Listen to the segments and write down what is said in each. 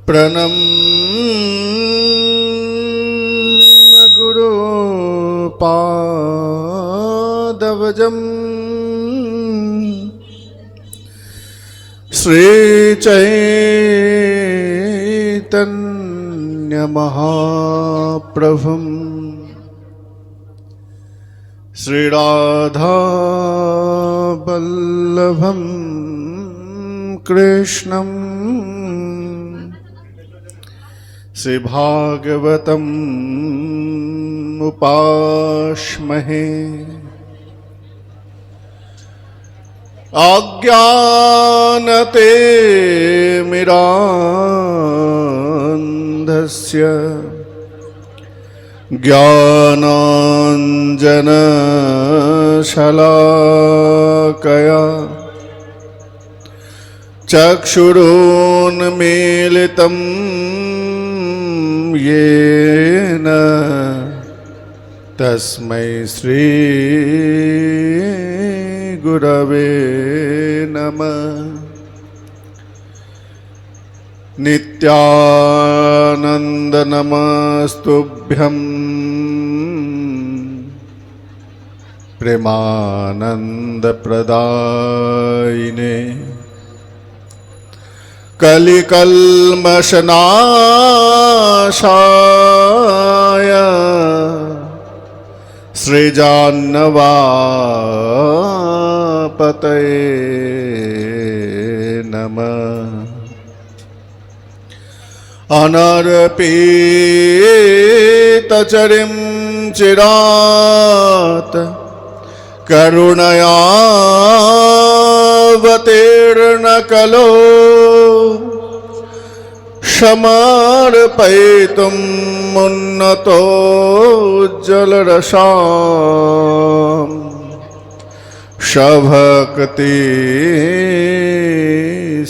प्रणम्य गुरुपादवजम् श्रीचैतन्यमहाप्रभुम् श्रीराधावल्लभं कृष्णम् श्रीभागवतम् उपास्महे। अज्ञानतिमिरान्धस्य ज्ञानाञ्जनशलाकया चक्षुरुन्मीलितं येन तस्मै श्री गुरवे नमः। नित्यानंद नमस्तुभ्यं प्रेमानंद प्रदायिने कलिकल्मषनाशाय श्रीजान्नवापतये नमः। अनर्पितचरिं चिरात् करुणयावतीर्णकलो समर्पयितुं मुन्नतोज्ज्वलरसां सभक्ति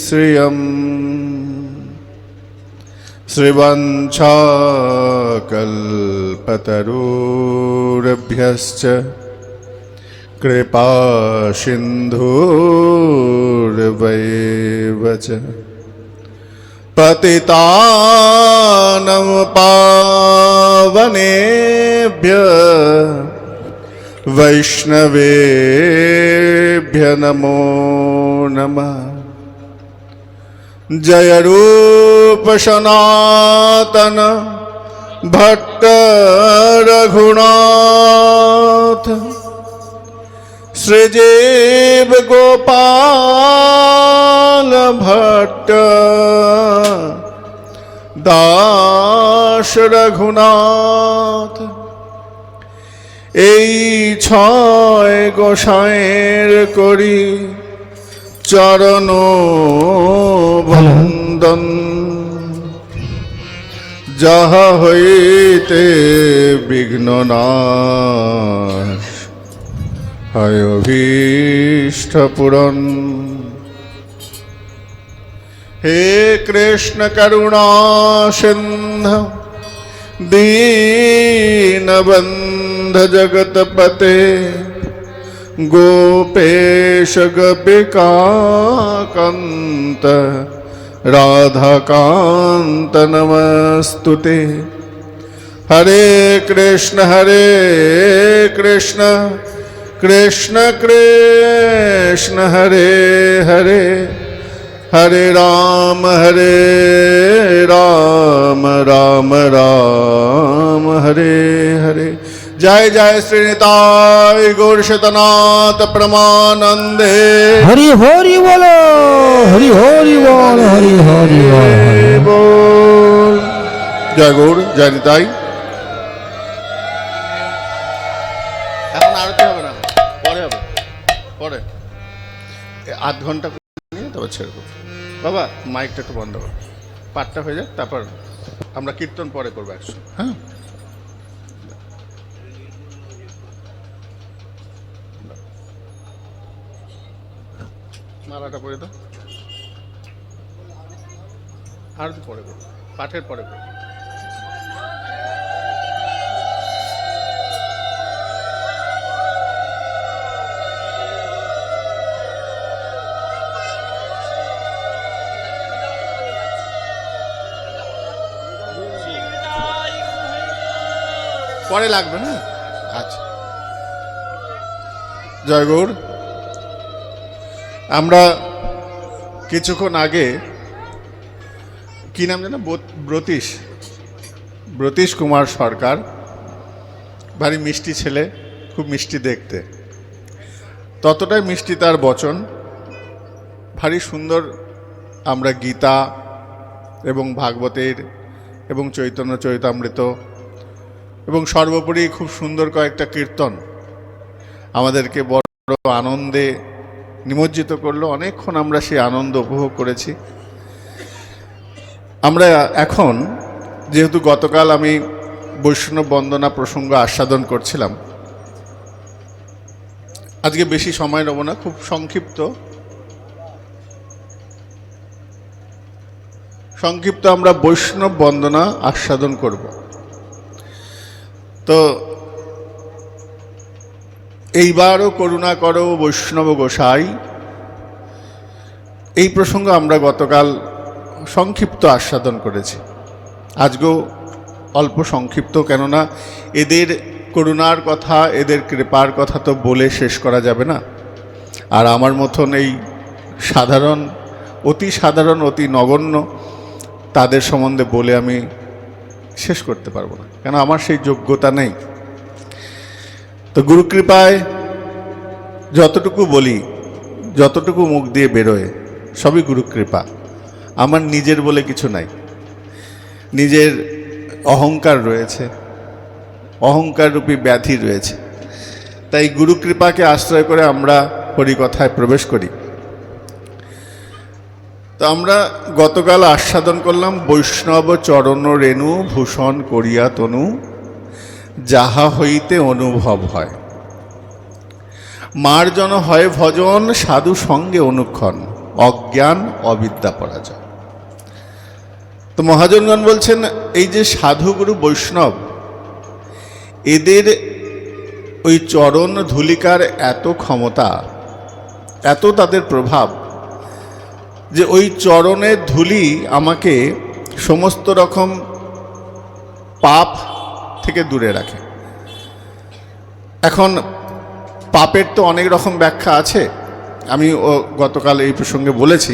श्रियम् श्रीवंशाकल्पतरुभ्यश्च कृपा सिन्धुर्वैव च पतितानं पावनेभ्यः वैष्णवेभ्यः नमो नमः। जय रूप सनातन भट्ट रघुनाथ श्रीजीव गोपाल भट्ट दास रघुनाथ। এই ছয় গোসাইয়ের করি চরণ বন্দন যাহা হইতে বিঘ্ন নাশ হয় অভীষ্ট পূরণ। হে কৃষ্ণ করুণা সিন্ধু দীনবন্ধ জগৎপতে गोपेश गोपिकान्त राधाकान्त नमस्तुते। हरे कृष्ण कृष्ण कृष्ण हरे हरे हरे राम राम राम हरे हरे। जय जय श्रीनिताय गौर शतनाथ परमानंदे। हरि हरि बोलो हरि हरि बोल हरि हरि बोल। जय गौर जय निताई। এখন আরতি হবে না, পরে হবে, পরে আধ ঘন্টা নিয়ে তবে ছেড়ে দেবো। বাবা মাইকটা একটু বন্ধ করো, পাঠটা হয়ে যাক, তারপর আমরা কীর্তন পরে করবো একসঙ্গে। হ্যাঁ, মালাটা পরে দাও, আরতি পরে করবো, পাঠের পরে করবো। পরে লাগবে না। আচ্ছা, জয় গৌর। আমরা কিছুক্ষণ আগে কি নাম জানো, ব্রতীশ কুমার সরকার, ভারী মিষ্টি ছেলে, খুব মিষ্টি দেখতে, ততটাই মিষ্টি তার বচন, ভারী সুন্দর। আমরা গীতা এবং ভাগবতের এবং চৈতন্য চরিতামৃত এবং সর্বোপরি খুব সুন্দর কয়েকটা কীর্তন আমাদেরকে বড় আনন্দে নিমজ্জিত করলো। অনেকক্ষণ আমরা সেই আনন্দ উপভোগ করেছি। আমরা এখন, যেহেতু গতকাল আমি বৈষ্ণব বন্দনা প্রসঙ্গ আস্বাদন করছিলাম, আজকে বেশি সময় নেব না, খুব সংক্ষিপ্ত আমরা বৈষ্ণব বন্দনা আস্বাদন করব। তো এইবারও করুণা করো বৈষ্ণব গোসাই, এই প্রসঙ্গ আমরা গতকাল সংক্ষিপ্ত আস্বাদন করেছি। আজকেও অল্প সংক্ষিপ্ত, কেননা এদের করুণার কথা, এদের কৃপার কথা তো বলে শেষ করা যাবে না। আর আমার মতন এই সাধারণ, অতি নগণ্য তাদের সম্বন্ধে বলে আমি শেষ করতে পারবো না, কেন আমার সেই যোগ্যতা নেই। তো গুরুকৃপায় যতটুকু বলি, যতটুকু মুখ দিয়ে বেরোয়, সবই গুরুকৃপা। আমার নিজের বলে কিছু নাই। নিজের অহংকার রয়েছে, অহংকার রূপী ব্যাধি রয়েছে। তাই গুরুকৃপাকে আশ্রয় করে আমরা হরিকথায় প্রবেশ করি। তো আমরা গতকাল আস্বাদন করলাম বৈষ্ণব চরণ রেণু ভূষণ করিয়া তনু, যাহা হইতে অনুভব হয়। মার্জন হয় ভজন সাধু সঙ্গে অনুক্ষণ, অজ্ঞান অবিদ্যা পরাজয়। তো মহাজনগণ বলছেন, এই যে সাধুগুরু বৈষ্ণব, এদের ওই চরণ ধূলিকার এত ক্ষমতা, এত তাদের প্রভাব, যে ওই চরণের ধূলি আমাকে সমস্ত রকম পাপ থেকে দূরে রাখে। এখন পাপের তো অনেক রকম ব্যাখ্যা আছে, আমি গতকাল এই প্রসঙ্গে বলেছি।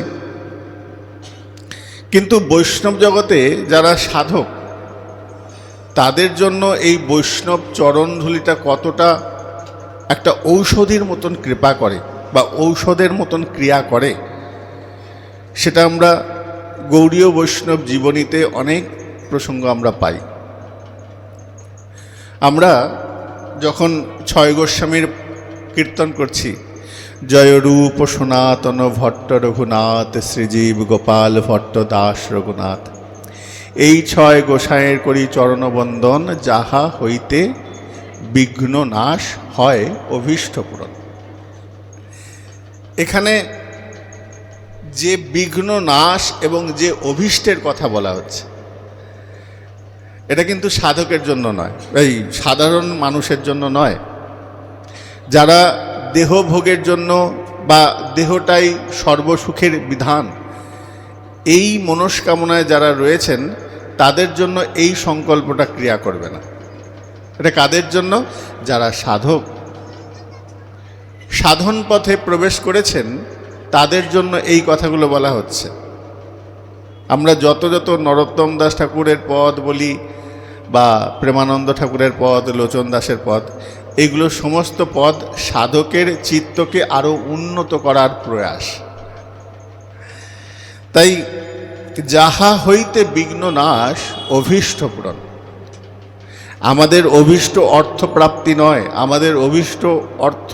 কিন্তু বৈষ্ণব জগতে যারা সাধক, তাদের জন্য এই বৈষ্ণব চরণধূলিটা কতটা একটা ঔষধির মতন কৃপা করে বা ঔষধের মতন ক্রিয়া করে, সেটা আমরা গৌড়ীয় বৈষ্ণব জীবনীতে অনেক প্রসঙ্গ আমরা পাই। আমরা যখন ছয় গোস্বামীর কীর্তন করছি, জয় রূপ সনাতন ভট্ট রঘুনাথ, শ্রীজীব গোপাল ভট্ট দাস রঘুনাথ, এই ছয় গোসাঁয়ের করি চরণবন্দন, যাহা হইতে বিঘ্ন নাশ হয় অভীষ্ট পূরণ। এখানে যে বিঘ্ন নাশ এবং যে অভীষ্টের কথা বলা হচ্ছে, এটা কিন্তু সাধকের জন্য নয়, এই সাধারণ মানুষের জন্য নয়। যারা দেহভোগের জন্য বা দেহটাই সর্বসুখের বিধান, এই মনস্কামনায় যারা রয়েছেন, তাদের জন্য এই সংকল্পটা ক্রিয়া করবে না। এটা কাদের জন্য? যারা সাধক, সাধন পথে প্রবেশ করেছেন, তাদের জন্য এই কথাগুলো বলা হচ্ছে। আমরা যত নরোত্তম দাস ঠাকুরের পদ বলি বা প্রেমানন্দ ঠাকুরের পদ, লোচন দাসের পদ, এগুলো সমস্ত পদ সাধকের চিত্তকে আরও উন্নত করার প্রয়াস। তাই যাহা হইতে বিঘ্ন নাশ অভীষ্ট পূরণ। আমাদের অভীষ্ট অর্থপ্রাপ্তি নয়, আমাদের অভীষ্ট অর্থ,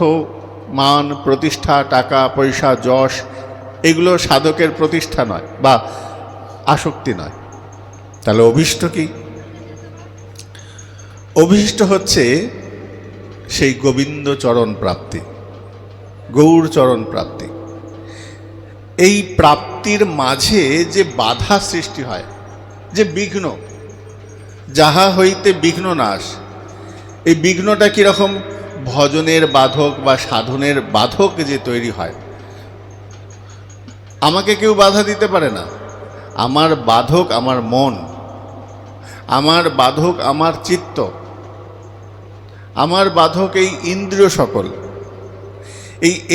মান, প্রতিষ্ঠা, টাকা পয়সা, যশ, এগুলো সাধকের প্রতিষ্ঠা নয় বা আসক্তি নয়। তাহলে অভীষ্ট কি? অভীষ্ট হচ্ছে সেই গোবিন্দ চরণ প্রাপ্তি, গৌর চরণ প্রাপ্তি। এই প্রাপ্তির মাঝে যে বাধা সৃষ্টি হয়, যে বিঘ্ন, যাহা হইতে বিঘ্ন নাশ, এই বিঘ্নটা কীরকম? ভজনের বাধক বা সাধনের বাধক যে তৈরি হয়। আমাকে কেউ বাধা দিতে পারে না। আমার বাধক আমার মন, আমার বাধক আমার চিত্ত। আমার বাধক এই ইন্দ্রিয় সকল,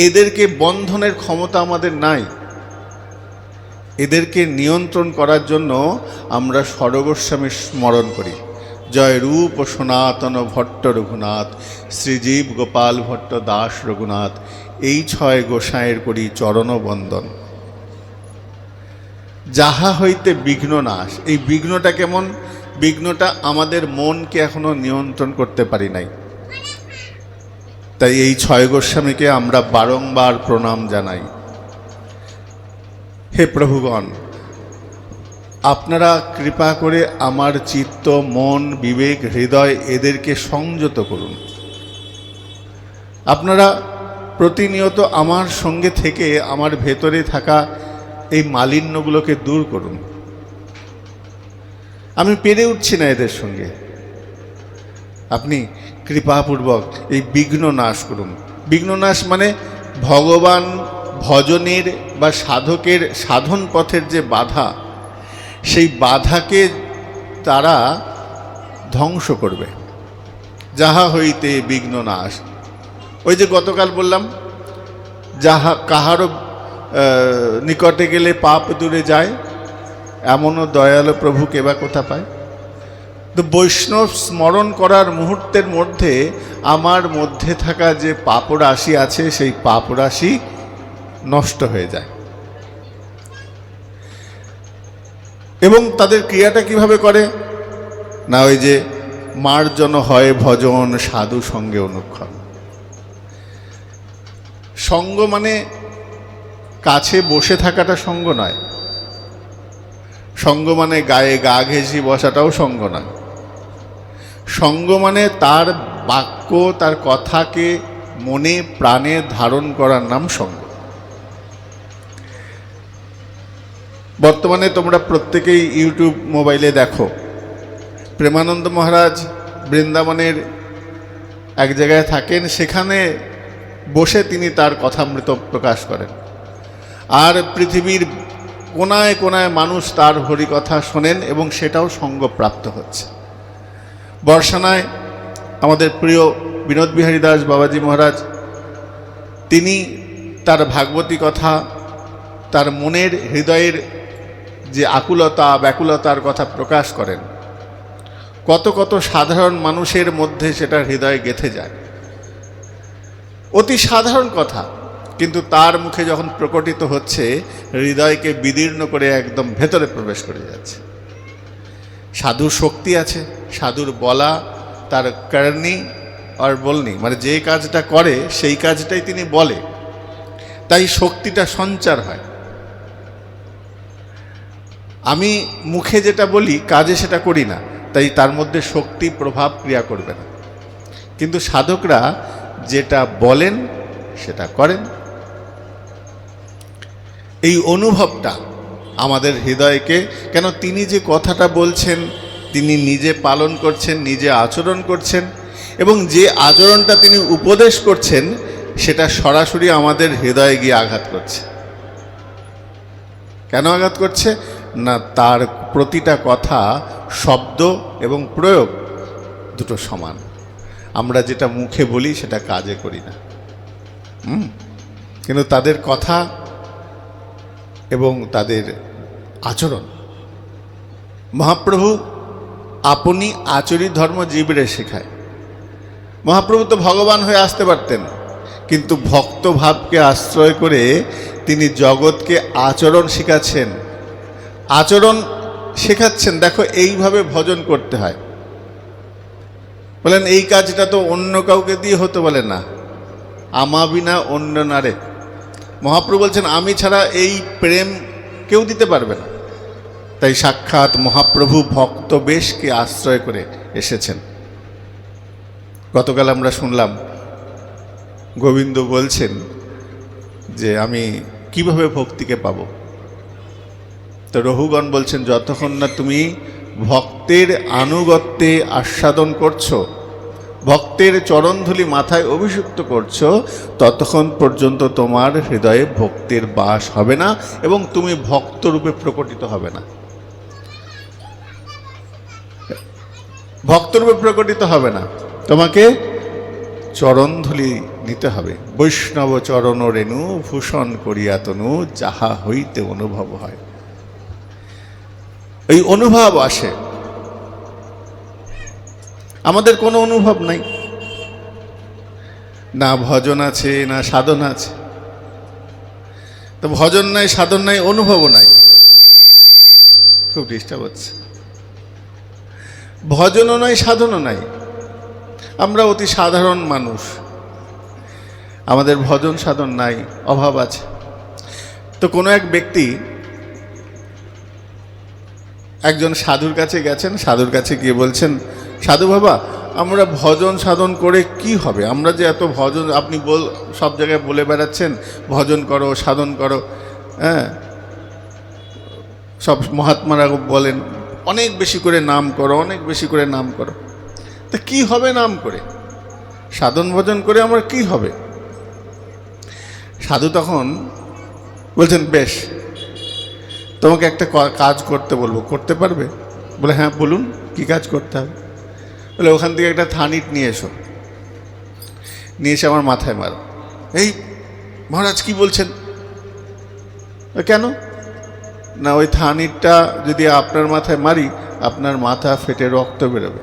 এদেরকে বন্ধনের ক্ষমতা আমাদের নাই। এদেরকে নিয়ন্ত্রণ করার জন্য আমরা ষড়গোস্বামী স্মরণ করি। জয় রূপ সনাতন ভট্ট রঘুনাথ, শ্রীজীব গোপাল ভট্ট দাস রঘুনাথ, এই 6 গোসাঁয়ের করি চরণ বন্দন। যাহা হইতে বিঘ্ন নাশ। এই বিঘ্নটা কেমন? বিঘ্নটা আমাদের মনকে এখনো নিয়ন্ত্রণ করতে পারি নাই। তাই এই 6 গোস্বামীকে আমরা বারংবার প্রণাম জানাই। হে প্রভুগণ, আপনারা কৃপা করে আমার চিত্ত, মন, বিবেক, হৃদয় এদেরকে সংযত করুন। আপনারা প্রতিনিয়ত আমার সঙ্গে থেকে আমার ভেতরে থাকা এই মালিন্যগুলোকে দূর করুন। আমি পেরে উঠছি না এদের সঙ্গে। আপনি কৃপাপূর্বক এই বিঘ্ন নাশ করুন। বিঘ্ন নাশ মানে ভগবান ভজনের বা সাধকের সাধন পথের যে বাধা, সেই বাধাকে তারা ধ্বংস করবে। যাহা হইতে বিঘ্ন নাশ। ওই যে গতকাল বললাম, যাহা কাহারও নিকটে গেলে পাপ দূরে যায়, এমনও দয়ালু প্রভু কেবা কোথা পায়। তো বৈষ্ণব স্মরণ করার মুহূর্তের মধ্যে আমার মধ্যে থাকা যে পাপরাশি আছে, সেই পাপরাশি নষ্ট হয়ে যায়। এবং তাদের ক্রিয়াটা কিভাবে করে না, ওই যে মার্জন হয় ভজন, সাধু সঙ্গে অনুক্ষণ। সঙ্গ মানে কাছে বসে থাকাটা সঙ্গ নয়। সঙ্গ মানে গায়ে গা ঘেঁষি বসাটাও সঙ্গ নয়। সঙ্গ মানে তার বাক্য, তার কথাকে মনে প্রাণে ধারণ করার নাম সঙ্গ। বর্তমানে তোমরা প্রত্যেকেই ইউটিউব মোবাইলে দেখো, প্রেমানন্দ মহারাজ বৃন্দাবনের এক জায়গায় থাকেন, সেখানে বসে তিনি তার কথামৃত প্রকাশ করেন। আর পৃথিবীর কোনায় কোনায় মানুষ তার হরিকথা শোনেন এবং সেটাও সঙ্গপ্রাপ্ত হচ্ছে। বর্ষানায় আমাদের প্রিয় বিনোদ বিহারী দাস বাবাজি মহারাজ, তিনি তার ভাগবতী কথা, তার মনের হৃদয়ের যে আকুলতা ব্যাকুলতার কথা প্রকাশ করেন। কত কত সাধারণ মানুষের মধ্যে সেটা হৃদয়ে গেঁথে যায়। অতি সাধারণ কথা, কিন্তু তার মুখে যখন প্রকটিত হচ্ছে, হৃদয়কে বিদীর্ণ করে একদম ভেতরে প্রবেশ করে যাচ্ছে। সাধুর শক্তি আছে, সাধুর বলা, তার করনি আর বলনি, মানে যে কাজটা করে সেই কাজটাই তিনি বলে, তাই শক্তিটা সঞ্চার হয়। আমি মুখে যেটা বলি কাজে সেটা করি না, তাই তার মধ্যে শক্তি প্রভাব ক্রিয়া করবে না। কিন্তু সাধকরা যেটা বলেন সেটা করেন। এই অনুভবটা আমাদের হৃদয়কে, কেন তিনি যে কথাটা বলছেন তিনি নিজে পালন করছেন, নিজে আচরণ করছেন, এবং যে আচরণটা তিনি উপদেশ করছেন সেটা সরাসরি আমাদের হৃদয়ে গিয়ে আঘাত করছে। কেন আঘাত করছে না, তার প্রতিটা কথা, শব্দ এবং প্রয়োগ দুটো সমান। আমরা যেটা মুখে বলি সেটা কাজে করি না। কিন্তু তাদের কথা এবং তাদের আচরণ, মহাপ্রভু আপনি আচরিত ধর্ম জীবরে শেখায়। মহাপ্রভু তো ভগবান হয়ে আসতে পারতেন, কিন্তু ভক্ত ভাবকে আশ্রয় করে তিনি জগৎকে আচরণ শেখাচ্ছেন। আচরণ শেখাচ্ছেন, দেখো এইভাবে ভজন করতে হয়। বলেন এই কাজটা তো অন্য কাউকে দিয়ে হতে বলে না, আমা বিনা অন্য নারে। মহাপ্রভু বলছেন আমি ছাড়া এই প্রেম কেউ দিতে পারবে না। তাই সাক্ষাৎ মহাপ্রভু ভক্ত বেশকে আশ্রয় করে এসেছেন। গতকাল আমরা শুনলাম গোবিন্দ বলছেন যে আমি কিভাবে ভক্তিকে পাবো। তো রঘুগণ বলছেন যতক্ষণ না তুমি ভক্তের আনুগত্যে আস্বাদন করছো, ভক্তের চরণধূলি মাথায় অভিষিক্ত করছো, ততক্ষণ পর্যন্ত তোমার হৃদয়ে ভক্তির বাস হবে না এবং তুমি ভক্তরূপে প্রকটিত হবে না। ভক্তরূপে প্রকটিত হবে না, তোমাকে চরণধূলি নিতে হবে। বৈষ্ণব চরণ রেণু ভূষণ করিয়া তনু যাহা হইতে অনুভব হয়। এই অনুভব আসে, আমাদের কোনো অনুভব নাই, না ভজন আছে না সাধন আছে। তো ভজন নাই, সাধন নাই, অনুভবও নাই। খুব ডিস্টার্ব হচ্ছে। ভজনও নাই, সাধনও নাই। আমরা অতি সাধারণ মানুষ, আমাদের ভজন সাধন নাই, অভাব আছে। তো কোনো এক ব্যক্তি একজন সাধুর কাছে গেছেন, সাধুর কাছে গিয়ে বলছেন, সাধু বাবা, আমরা ভজন সাধন করে কি হবে? আমরা যে এত ভজন আপনি সব জায়গায় বলে বেড়াচ্ছেন, ভজন করো, সাধন করো, হ্যাঁ, সব মহাত্মারা বলেন অনেক বেশি করে নাম করো, অনেক বেশি করে নাম করো। তা কি হবে নাম করে? সাধন ভজন করে আমার কি হবে? সাধু তখন বলছেন, বেশ, তোমাকে একটা কাজ করতে বলবো, করতে পারবে? বলে, হ্যাঁ বলুন, কি কাজ করতে হবে? বলে, ওখান থেকে একটা থানিট নিয়ে এসো, নিয়ে এসে আমার মাথায় মারো। এই মহারাজ কি বলছেন? কেন? না, ওই থানিটটা যদি আপনার মাথায় মারি, আপনার মাথা ফেটে রক্ত বেরোবে।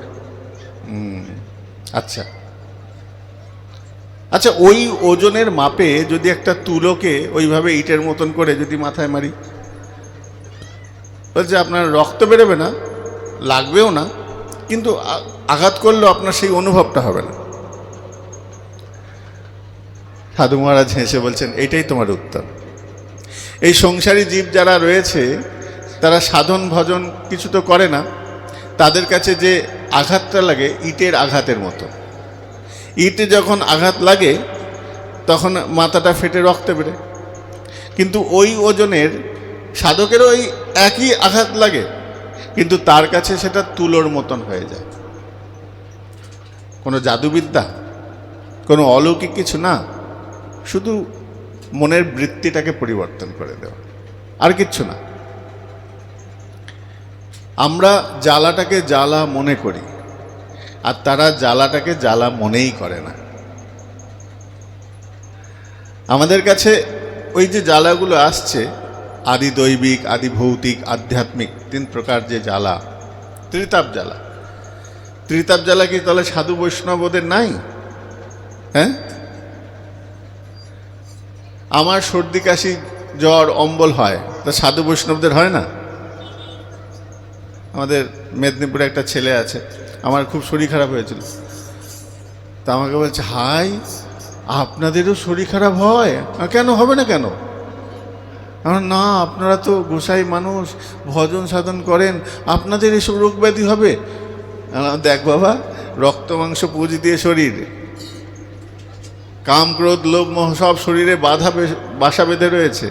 আচ্ছা আচ্ছা, ওই ওজনের মাপে যদি একটা তুলোকে ওইভাবে ইটের মতন করে যদি মাথায় মারি, বলছে আপনার রক্ত বেরোবে না, লাগবেও না, কিন্তু আঘাত করলেও আপনার সেই অনুভবটা হবে না। সাধু মহারাজ হেসে বলছেন, এইটাই তোমার উত্তর। এই সংসারী জীব যারা রয়েছে, তারা সাধন ভজন কিছু তো করে না, তাদের কাছে যে আঘাতটা লাগে ইটের আঘাতের মতো। ইটে যখন আঘাত লাগে তখন মাথাটা ফেটে রক্ত বেরে, কিন্তু ওই ওজনের সাধকেরও ওই একই আঘাত লাগে, কিন্তু তার কাছে সেটা তুলোর মতন হয়ে যায়। কোনো জাদুবিদ্যা, কোনো অলৌকিক কিছু না, শুধু মনের বৃত্তিটাকে পরিবর্তন করে দেওয়া, আর কিচ্ছু না। আমরা জ্বালাটাকে জ্বালা মনে করি, আর তারা জ্বালাটাকে জ্বালা মনেই করে না। আমাদের কাছে ওই যে জ্বালাগুলো আসছে, আদি দৈবিক, আদি ভৌতিক, আধ্যাত্মিক, 3 প্রকার যে জ্বালা, ত্রিতাপ জ্বালা। ত্রিতাপ জ্বালা কি তাহলে সাধু বৈষ্ণবদের নাই? হ্যাঁ, আমার সর্দি কাশি জ্বর অম্বল হয়, তা সাধু বৈষ্ণবদের হয় না? আমাদের মেদিনীপুরে একটা ছেলে আছে, আমার খুব শরীর খারাপ হয়েছিল, তা আমাকে বলছে, হাই, আপনাদেরও শরীর খারাপ হয়? কেন হবে না, কেন? আমার, না, আপনারা তো গোসাই মানুষ, ভজন সাধন করেন, আপনাদের এসব রোগ ব্যাধি হবে? দেখ বাবা, রক্ত মাংস পুঁজ দিয়ে শরীর, কাম ক্রোধ লোভ মোহ সব শরীরে বাসা বেঁধে রয়েছে।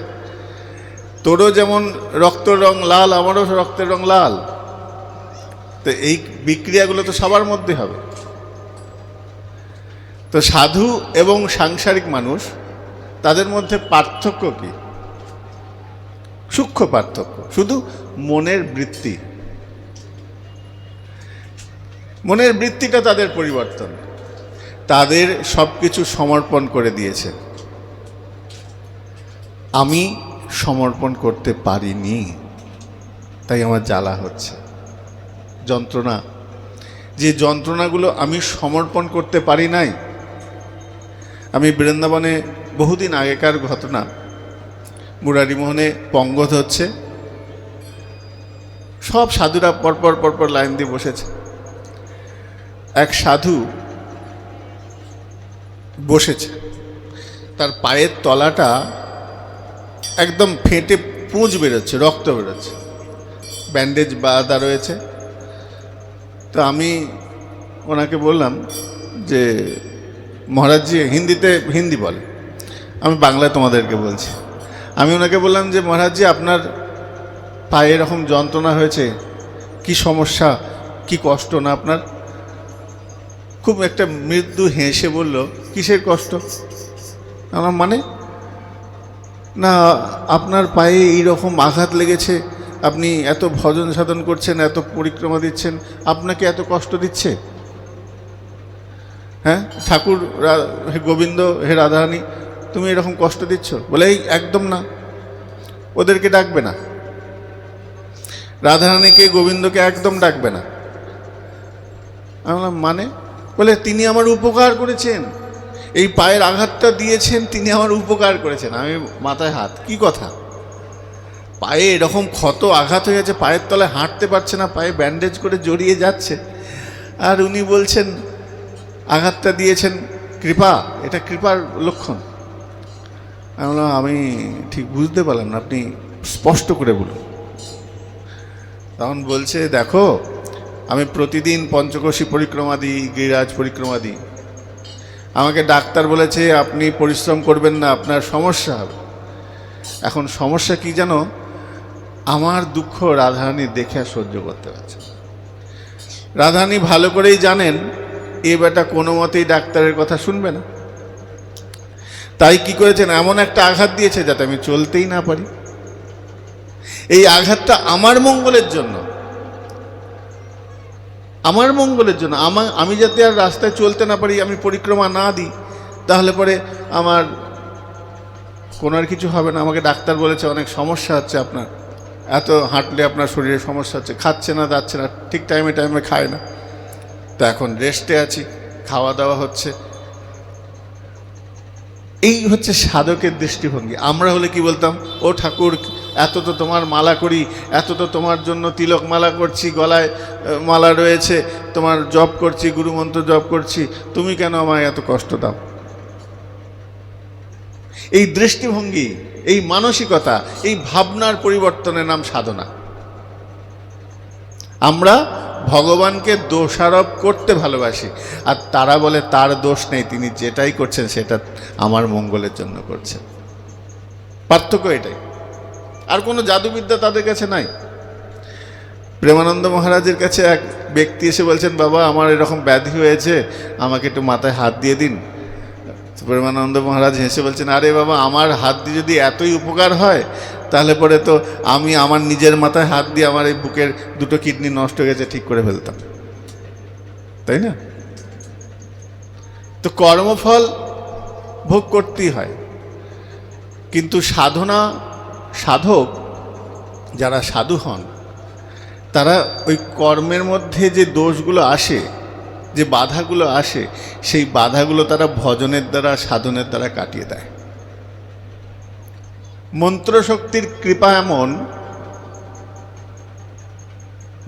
তোরও যেমন রক্তের রং লাল, আমারও রক্তের রং লাল, তো এই বিক্রিয়াগুলো তো সবার মধ্যে হবে। তো সাধু এবং সাংসারিক মানুষ, তাদের মধ্যে পার্থক্য কি? সূক্ষ্ম পার্থক্য, শুধু মনের বৃত্তি। মনের বৃত্তিটা তাদের পরিবর্তন, তাদের সব কিছু সমর্পণ করে দিয়েছে। আমি সমর্পণ করতে পারিনি, তাই আমার জ্বালা হচ্ছে, যন্ত্রণা। যে যন্ত্রণাগুলো আমি সমর্পণ করতে পারি নাই। আমি বৃন্দাবনে বহুদিন আগেকার ঘটনা, মুরারিমোহনে পঙ্গত হচ্ছে, সব সাধুরা পরপর পরপর লাইন দিয়ে বসেছে। এক সাধু বসেছে, তার পায়ের তলাটা একদম ফেটে পুঁজ বেরোচ্ছে, রক্ত বেরোচ্ছে, ব্যান্ডেজ বাঁধা রয়েছে। তো আমি ওনাকে বললাম যে, মহারাজজি, হিন্দি বলে, আমি বাংলায় তোমাদেরকে বলছি। আমি ওনাকে বললাম যে, মহারাজজি, আপনার পায়ে এরকম যন্ত্রণা হয়েছে, কি সমস্যা, কি কষ্ট না আপনার? খুব একটা মৃদু হেসে বলল, কিসের কষ্ট? আমার মানে, না, আপনার পায়ে এইরকম আঘাত লেগেছে, আপনি এত ভজন সাধন করছেন, এত পরিক্রমা দিচ্ছেন, আপনাকে এত কষ্ট দিচ্ছে? হ্যাঁ ঠাকুর হে গোবিন্দ হে রাধারানী তুমি এরকম কষ্ট দিচ্ছ? বলে এই একদম না, ওদেরকে ডাকবে না, রাধারানীকে গোবিন্দকে একদম ডাকবে না। আমি বললাম মানে? বলে তিনি আমার উপকার করেছেন, এই পায়ের আঘাতটা দিয়েছেন, তিনি আমার উপকার করেছেন। আমি মাথায় হাত, কি কথা? পায়ে এরকম ক্ষত আঘাত হয়ে গেছে, পায়ের তলায় হাঁটতে পারছে না, পায়ে ব্যান্ডেজ করে জড়িয়ে যাচ্ছে, আর উনি বলছেন আঘাতটা দিয়েছেন কৃপা, এটা কৃপার লক্ষণ। আমি বললাম আমি ঠিক বুঝতে পারলাম না, আপনি স্পষ্ট করে বলুন। তখন বলছে দেখো আমি প্রতিদিন পঞ্চকোশী পরিক্রমা দিই, গিরিরাজ পরিক্রমা দিই, আমাকে ডাক্তার বলেছে আপনি পরিশ্রম করবেন না, আপনার সমস্যা হবে। এখন সমস্যা কি জানো? আমার দুঃখ রাধারানী দেখে আর সহ্য করতে পারছে না। রাধারানী ভালো করেই জানেন এ বেটা কোনো মতেই ডাক্তারের কথা শুনবে না, তাই কি করেছেন, এমন একটা আঘাত দিয়েছে যাতে আমি চলতেই না পারি। এই আঘাতটা আমার মঙ্গলের জন্য, আমার মঙ্গলের জন্য, আমি যাতে আর রাস্তায় চলতে না পারি, আমি পরিক্রমা না দিই, তাহলে পরে আমার কোনো আর কিছু হবে না। আমাকে ডাক্তার বলেছে অনেক সমস্যা হচ্ছে আপনার, এত হাঁটলে আপনার শরীরে সমস্যা হচ্ছে, খাচ্ছে না যাচ্ছে না, ঠিক টাইমে টাইমে খায় না, তো এখন রেস্টে আছি, খাওয়া দাওয়া হচ্ছে। এই হচ্ছে সাধকের দৃষ্টিভঙ্গি। আমরা হলে কি বলতাম, ও ঠাকুর এত তো তোমার মালা করি, এত তো তোমার জন্য তিলক মালা করছি, গলায় মালা রয়েছে, তোমার জপ করছি, গুরুমন্ত্র জপ করছি, তুমি কেন আমায় এত কষ্ট দাও? এই দৃষ্টিভঙ্গি, এই মানসিকতা, এই ভাবনার পরিবর্তনের নাম সাধনা। আমরা ভগবানকে দোষারোপ করতে ভালোবাসি, আর তারা বলে তার দোষ নেই, তিনি যেটাই করছেন সেটা আমার মঙ্গলের জন্য করছেন। পার্থক্য এটাই, আর কোনো জাদুবিদ্যা তাদের কাছে নাই। প্রেমানন্দ মহারাজের কাছে এক ব্যক্তি এসে বলছেন, বাবা আমার এরকম ব্যাধি হয়েছে, আমাকে একটু মাথায় হাত দিয়ে দিন। প্রেমানন্দ মহারাজ হেসে বলছেন, আরে বাবা আমার হাত দিয়ে যদি এতই উপকার হয়, তাহলে পরে তো আমি আমার নিজের মাথায় হাত দিয়ে আমার এই বুকের দুটো কিডনি নষ্ট হয়ে গেছে ঠিক করে ফেলতাম, তাই না? তো কর্মফল ভোগ করতেই হয়, কিন্তু সাধনা, সাধক যারা সাধু হন, তারা ওই কর্মের মধ্যে যে দোষগুলো আসে, যে বাধাগুলো আসে, সেই বাধাগুলো তারা ভজনের দ্বারা, সাধনের দ্বারা কাটিয়ে দেয়। মন্ত্রশক্তির কৃপা এমন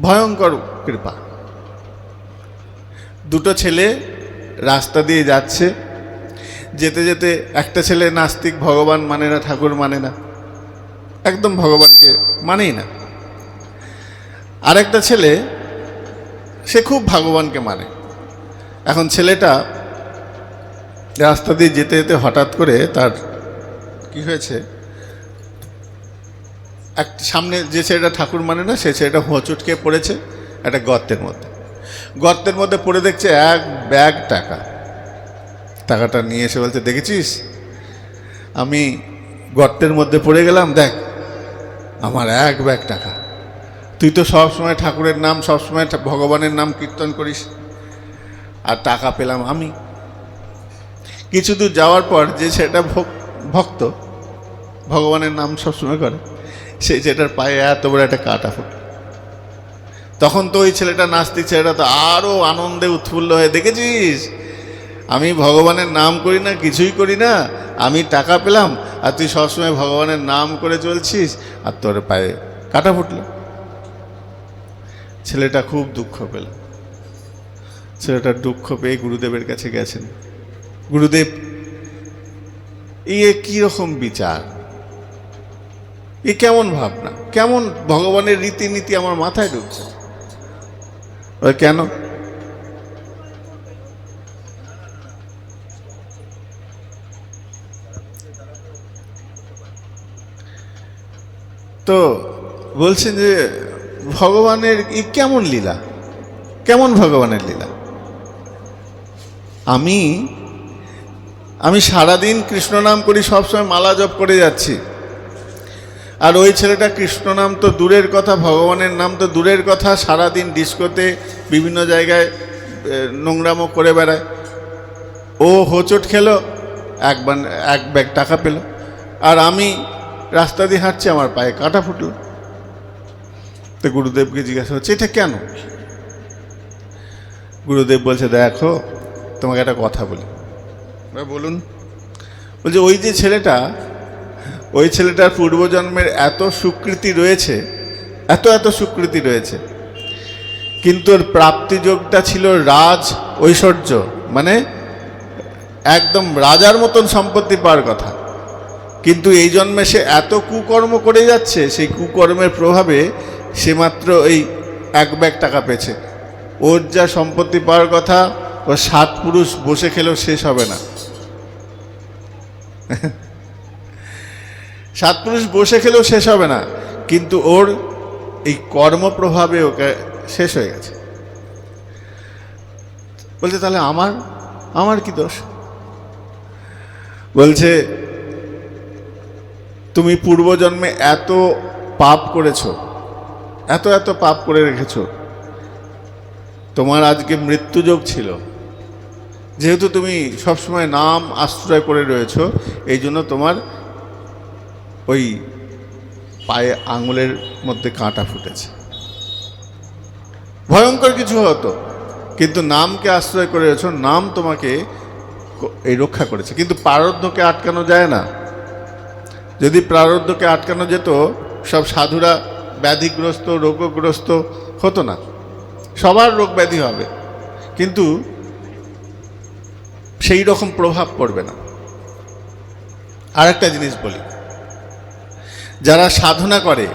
ভয়ঙ্কর কৃপা। দুটো ছেলে রাস্তা দিয়ে যাচ্ছে, যেতে যেতে একটা ছেলে নাস্তিক, ভগবান মানে না, ঠাকুর মানে না, একদম ভগবানকে মানেই না। আরেকটা ছেলে সে খুব ভগবানকে মানে। এখন ছেলেটা রাস্তা দিয়ে যেতে যেতে হঠাৎ করে তার কি হয়েছে, এক সামনে যে ছেলেটা ঠাকুর মানে না, সে ছেলেটা হোঁচটকে পড়েছে একটা গর্তের মধ্যে। গর্তের মধ্যে পড়ে দেখছে এক ব্যাগ টাকা। টাকাটা নিয়ে এসে বলছে, দেখেছিস আমি গর্তের মধ্যে পড়ে গেলাম, দেখ আমার এক ব্যাগ টাকা। তুই তো সবসময় ঠাকুরের নাম, সবসময় ভগবানের নাম কীর্তন করিস, আর টাকা পেলাম আমি। কিছু দূর যাওয়ার পর যে ছেলেটা ভক্ত, ভগবানের নাম সবসময় করে, সেই ছেলেটার পায়ে এত বড় একটা কাটা ফুট। তখন তো ওই ছেলেটা, নাস্তিক ছেলেটা, তো আরও আনন্দে উৎফুল্ল হয়ে, দেখেছিস আমি ভগবানের নাম করি না, কিছুই করি না, আমি টাকা পেলাম, আর তুই সবসময় ভগবানের নাম করে চলছিস, আর তোর পায়ে কাটা ফুটল। ছেলেটা খুব দুঃখ পেল। ছেলেটার দুঃখ পেয়ে গুরুদেবের কাছে গেছেন। গুরুদেব, কীরকম বিচার, এ কেমন ভাবনা, কেমন ভগবানের রীতিনীতি আমার মাথায় ঢুকছে? কেন? তো বলছেন যে ভগবানের কেমন লীলা, কেমন ভগবানের লীলা? আমি সারাদিন কৃষ্ণ নাম করি, সবসময় মালা জপ করে যাচ্ছি, আর ওই ছেলেটা কৃষ্ণ নাম তো দূরের কথা, ভগবানের নাম তো দূরের কথা, সারাদিন ডিস্কোতে বিভিন্ন জায়গায় নোংরামো করে বেড়ায়। ও হোঁচট খেলো, এক ব্যাগ টাকা পেল, আর আমি রাস্তা দিয়ে হাঁটছি, আমার পায়ে কাঁটা ফুটলো। তো গুরুদেবকে জিজ্ঞাসা হচ্ছে এটা কেন? গুরুদেব বলছে দেখো তোমাকে একটা কথা বলি। বলুন। বলছে ওই যে ছেলেটা, ওই ছেলেটার পূর্বজন্মের এত সুকৃতি রয়েছে, এত সুকৃতি রয়েছে, কিন্তু ওর প্রাপ্তিযোগটা ছিল রাজ ঐশ্বর্য, মানে একদম রাজার মতন সম্পত্তি পাওয়ার কথা, কিন্তু এই জন্মে সে এত কুকর্ম করে যাচ্ছে, সেই কুকর্মের প্রভাবে সে মাত্র এই এক ব্যাগ টাকা পেয়েছে। ওর যা সম্পত্তি পাওয়ার কথা, ও 7 পুরুষ বসে খেলেও শেষ হবে না। 7 পুরুষ বসে খেলেও শেষ হবে না, কিন্তু ওর এই কর্মপ্রভাবে ওকে শেষ হয়ে গেছে। বলছে তাহলে আমার কি দোষ? বলছে তুমি পূর্বজন্মে এত পাপ করেছো, এত পাপ করে রেখেছো, তোমার আজকে মৃত্যুযোগ ছিল। যেহেতু তুমি সবসময় নাম আশ্রয় করে রয়েছো, এই জন্য তোমার ওই পায়ে আঙুলের মধ্যে কাঁটা ফুটেছে। ভয়ঙ্কর কিছু হতো, কিন্তু নামকে আশ্রয় করে রয়েছো, নাম তোমাকে এই রক্ষা করেছে। কিন্তু প্রারব্ধকে আটকানো যায় না। যদি প্রারব্ধকে আটকানো যেত, সব সাধুরা ব্যাধিগ্রস্ত রোগগ্রস্ত হতো না। সবার রোগ ব্যাধি হবে, কিন্তু সেই রকম প্রভাব পড়বে না। আরেকটা জিনিস বলি, যারা সাধনা করে,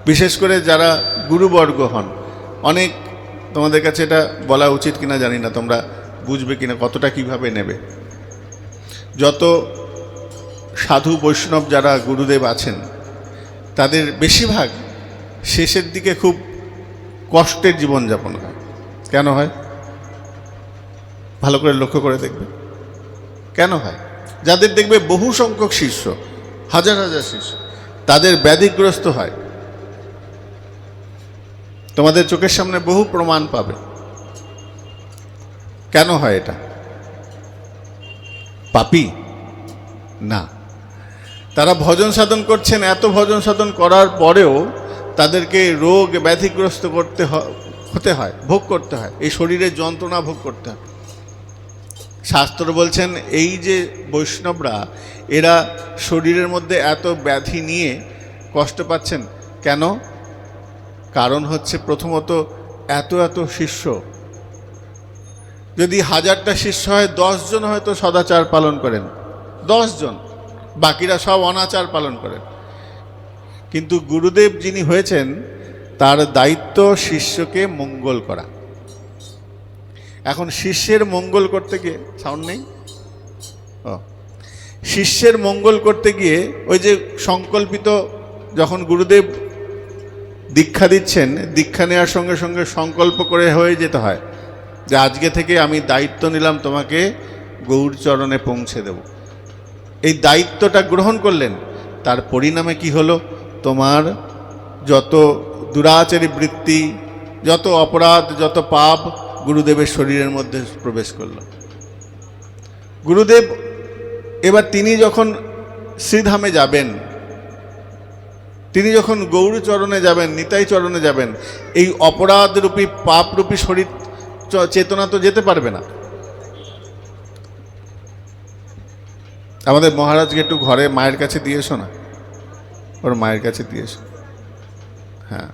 বিশেষ করে যারা গুরুবর্গ হন, অনেক, তোমাদের কাছে এটা বলা উচিত কিনা জানি না, তোমরা বুঝবে কিনা, কতটা কিভাবে নেবে। যত সাধু বৈষ্ণব যারা গুরুদেব আছেন, তাদের বেশিরভাগ শেষের দিকে খুব কষ্টের জীবনযাপন হয়। কেন হয়? ভালো করে লক্ষ্য করে দেখবে কেন হয়। যাদের দেখবে বহু সংখ্যক শিষ্য, হাজার হাজার শিষ্য, তাদের ব্যাধিগ্রস্ত হয়। তোমাদের চোখের সামনে বহু প্রমাণ পাবে। কেন হয় এটা? পাপী না, তারা ভজন সাধন করছেন, এত ভজন সাধন করার পরেও তাদেরকে রোগ ব্যাধিগ্রস্ত হতে হয়, ভোগ করতে হয়, এই শরীরের যন্ত্রণা ভোগ করতে হয়। শাস্ত্র বলছেন এই যে বৈষ্ণবরা, এরা শরীরের মধ্যে এত ব্যাধি নিয়ে কষ্ট পাচ্ছেন কেন? কারণ হচ্ছে প্রথমত এত শিষ্য। যদি 1000টা শিষ্য হয়, 10 জন হয়তো সদাচার পালন করেন, 10 জন, বাকিরা সব অনাচার পালন করেন। কিন্তু গুরুদেব যিনি হয়েছেন, তার দায়িত্ব শিষ্যকে মঙ্গল করা। এখন শিষ্যের মঙ্গল করতে গিয়ে, সাউন্ড নেই, শিষ্যের মঙ্গল করতে গিয়ে ওই যে সংকল্পিত, যখন গুরুদেব দীক্ষা দিচ্ছেন, দীক্ষা নেওয়ার সঙ্গে সঙ্গে সংকল্প করে হয়ে যেতে হয় যে আজকে থেকে আমি দায়িত্ব নিলাম তোমাকে গৌরচরণে পৌঁছে দেব। এই দায়িত্বটা গ্রহণ করলেন, তার পরিণামে কি হলো? তোমার যত দুরাচারী বৃত্তি, যত অপরাধ, যত পাপ গুরুদেবের শরীরের মধ্যে প্রবেশ করলো। গুরুদেব এবার তিনি যখন শ্রীধামে যাবেন, তিনি যখন গৌরচরণে যাবেন, নিতাই চরণে যাবেন, এই অপরাধরূপী পাপরূপী শরীর চেতনা তো যেতে পারবে না। আমাদের মহারাজকে একটু ঘরে মায়ের কাছে দিয়ে এসো না, ওর মায়ের কাছে দিয়ে এসো। হ্যাঁ,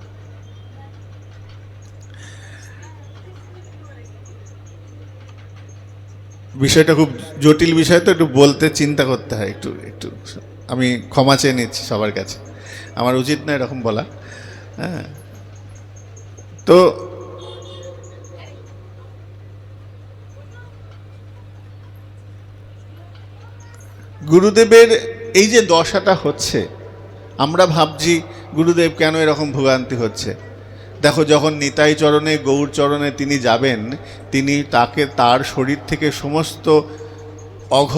বিষয়টা খুব জটিল বিষয়, তো একটু বলতে চিন্তা করতে হয়, একটু আমি ক্ষমা চেয়ে নিচ্ছি সবার কাছে, আমার উচিত না এরকম বলা। হ্যাঁ, তো গুরুদেবের এই যে দশাটা হচ্ছে, আমরা ভাবছি গুরুদেব কেন এরকম ভোগান্তি হচ্ছে। দেখো, যখন নিতাই চরণে, গৌর চরণে তিনি যাবেন, তিনি তার শরীর থেকে সমস্ত অঘ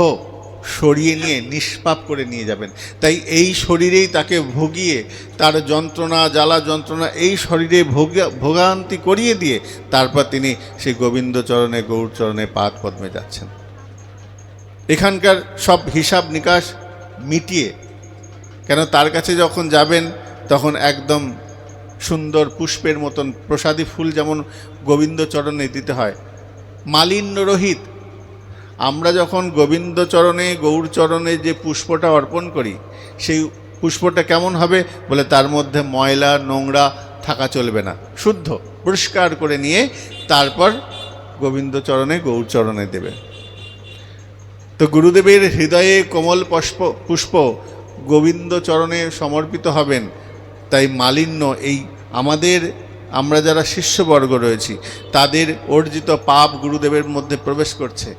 সরিয়ে নিয়ে নিষ্পাপ করে নিয়ে যাবেন। তাই এই শরীরেই তাকে ভোগিয়ে, তার যন্ত্রণা, জ্বালা যন্ত্রণা এই শরীরে ভোগান্তি করিয়ে দিয়ে তারপর তিনি সেই গোবিন্দ চরণে, গৌর চরণে, পাদ পদ্মে যাচ্ছেন। এখানকার সব হিসাব নিকাশ মিটিয়ে, কেন তার কাছে যখন যাবেন তখন একদম সুন্দর পুষ্পের মতন প্রসাদী ফুল যেমন গোবিন্দচরণে দিতে হয়, মালিন্য রহিত। আমরা যখন গোবিন্দচরণে গৌরচরণে যে পুষ্পটা অর্পণ করি, সেই পুষ্পটা কেমন হবে বলে তার মধ্যে ময়লা নোংরা থাকা চলবে না, শুদ্ধ পরিষ্কার করে নিয়ে তারপর গোবিন্দচরণে গৌরচরণে দেবে। তো গুরুদেবের হৃদয়ে কোমল পুষ্প গোবিন্দচরণে সমর্পিত হবেন। তাই মালিন্য এই আমরা যারা শিষ্যবর্গ রয়েছি তাদের অর্জিত পাপ গুরুদেবের মধ্যে প্রবেশ করছে।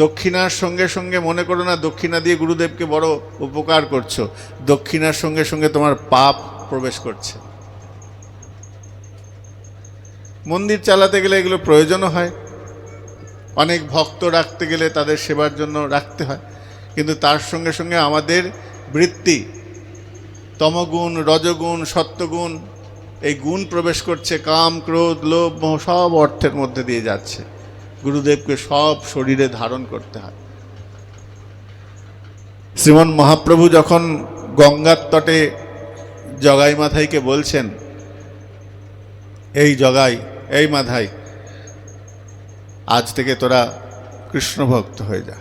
দক্ষিণার সঙ্গে সঙ্গে মনে করো না দক্ষিণা দিয়ে গুরুদেবকে বড় উপকার করছো, দক্ষিণার সঙ্গে সঙ্গে তোমার পাপ প্রবেশ করছে। মন্দির চালাতে গেলে এগুলো প্রয়োজনও হয়, অনেক ভক্ত রাখতে গেলে তাদের সেবার জন্য রাখতে হয়, কিন্তু তার সঙ্গে সঙ্গে আমাদের বৃত্তি তমগুণ রজগুণ সত্যগুণ এই গুণ প্রবেশ করছে, কাম ক্রোধ লোভ মোহ সব অর্থের মধ্যে দিয়ে যাচ্ছে। গুরুদেবকে সব শরীরে ধারণ করতে হয়। শ্রীমন মহাপ্রভু যখন গঙ্গার তটে জগাই মাথাইকে বলছেন, এই জগাই এই মাধাই আজ থেকে তোরা কৃষ্ণ ভক্ত হয়ে যা।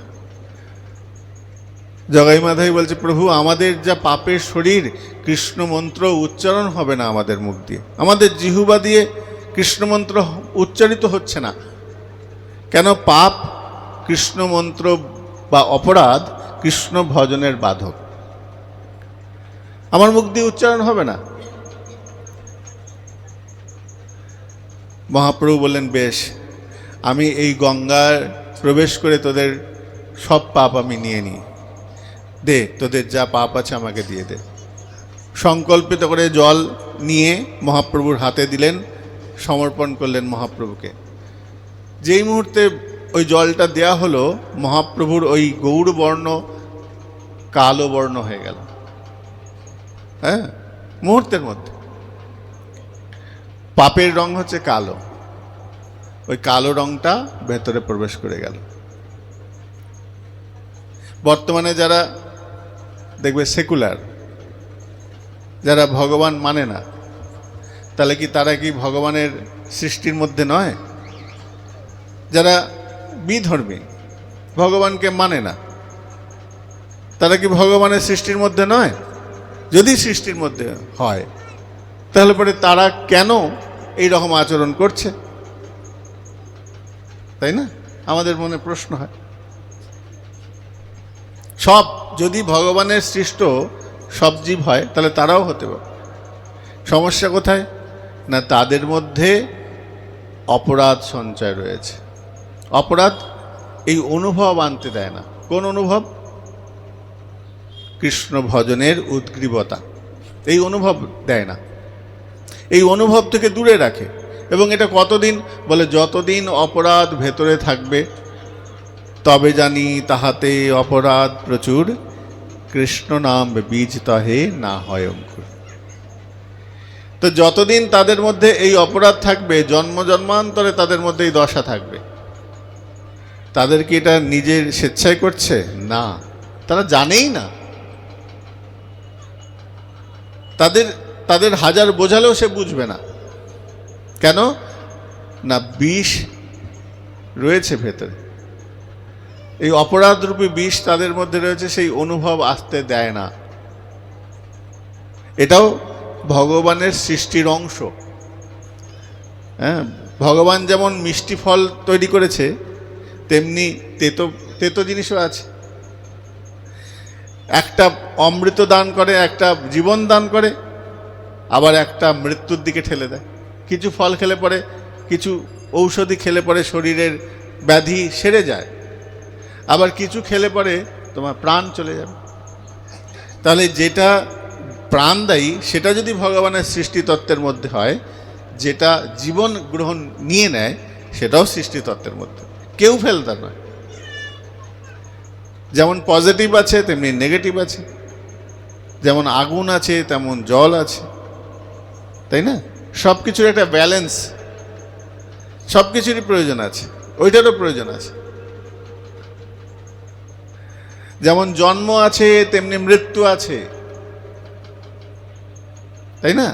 জগাই মাধাই বলছে, প্রভু আমাদের যা পাপের শরীর, কৃষ্ণ মন্ত্র উচ্চারণ হবে না আমাদের মুখ দিয়ে, আমাদের জিহ্বা দিয়ে কৃষ্ণ মন্ত্র উচ্চারিত হচ্ছে না। কেন? পাপ কৃষ্ণ মন্ত্র বা অপরাধ কৃষ্ণ ভজনের বাধক, আমার মুখ দিয়ে উচ্চারণ হবে না। মহাপ্রভু বললেন, বেশ, আমি এই গঙ্গার প্রবেশ করে তোদের সব পাপ আমি নিয়ে নিই, দে তোদের যা পাপ আছে আমাকে দিয়ে দে। সংকল্পিত করে জল নিয়ে মহাপ্রভুর হাতে দিলেন, সমর্পণ করলেন মহাপ্রভুকে। যেই মুহূর্তে ওই জলটা দেয়া হলো, মহাপ্রভুর ওই গৌরবর্ণ কালো বর্ণ হয়ে গেল। হ্যাঁ, মুহূর্তের মধ্যে। পাপের রং হচ্ছে কালো, ওই কালো রংটা ভেতরে প্রবেশ করে গেল। বর্তমানে যারা দেখবে সেকুলার, যারা ভগবান মানে না, তাহলে কি তারা কি ভগবানের সৃষ্টির মধ্যে নয়? যারা বিধর্মী, ভগবানকে মানে না, তারা কি ভগবানের সৃষ্টির মধ্যে নয়? যদি সৃষ্টির মধ্যে হয় তাহলে পরে তারা কেন এই রকম আচরণ করছে? তাই না? আমাদের মনে প্রশ্ন হয়। সব যদি ভগবানের সৃষ্ট সব জীব হয় তাহলে তারাও হতে পারে। সমস্যা কোথায়? না তাদের মধ্যে অপরাধ সঞ্চয় রয়েছে। অপরাধ এই অনুভব আনতে দেয় না। কোন অনুভব? কৃষ্ণ ভজনের উদ্গ্রীবতা, এই অনুভব দেয় না, এই অনুভব থেকে দূরে রাখে। এবং এটা কতদিন? বলে যতদিন অপরাধ ভেতরে থাকবে তবে জানি তাহাতে অপরাধ প্রচুর, কৃষ্ণ নাম বীজ তহে না হয় অঙ্কুর। তো যতদিন তাদের মধ্যে এই অপরাধ থাকবে, জন্ম জন্মান্তরে তাদের মধ্যে এই দশা থাকবে। তাদের কি এটা নিজের স্বেচ্ছায় করছে? না, তারা জানেই না। তাদের হাজার বোঝালেও সে বুঝবে না। কেন? না বিষ রয়েছে ভেতরে, এই অপরাধরূপী বিষ তাদের মধ্যে রয়েছে, সেই অনুভব আসতে দেয় না। এটাও ভগবানের সৃষ্টির অংশ। হ্যাঁ, ভগবান যেমন মিষ্টি ফল তৈরি করেছে, তেমনি তেতো জিনিসও আছে। একটা অমৃত দান করে, একটা জীবন দান করে, আবার একটা মৃত্যুর দিকে ঠেলে দেয়। কিছু ফল খেলে পরে, কিছু ঔষধি খেলে পরে শরীরের ব্যাধি সেরে যায়, আবার কিছু খেলে পরে তোমার প্রাণ চলে যাবে। তাহলে যেটা প্রাণদায়ী সেটা যদি ভগবানের সৃষ্টিতত্ত্বের মধ্যে হয়, যেটা জীবন গ্রহণ নিয়ে নেয় সেটাও সৃষ্টিতত্ত্বের মধ্যে, কেউ ফেলতে নয়। যেমন পজিটিভ আছে তেমনি নেগেটিভ আছে, যেমন আগুন আছে তেমন জল আছে, তাই না? সব কিছুর একটা ব্যালেন্স, সব কিছুরই প্রয়োজন আছে, ওইটারও প্রয়োজন আছে। যেমন জন্ম আছে তেমনি মৃত্যু আছে, তাই না?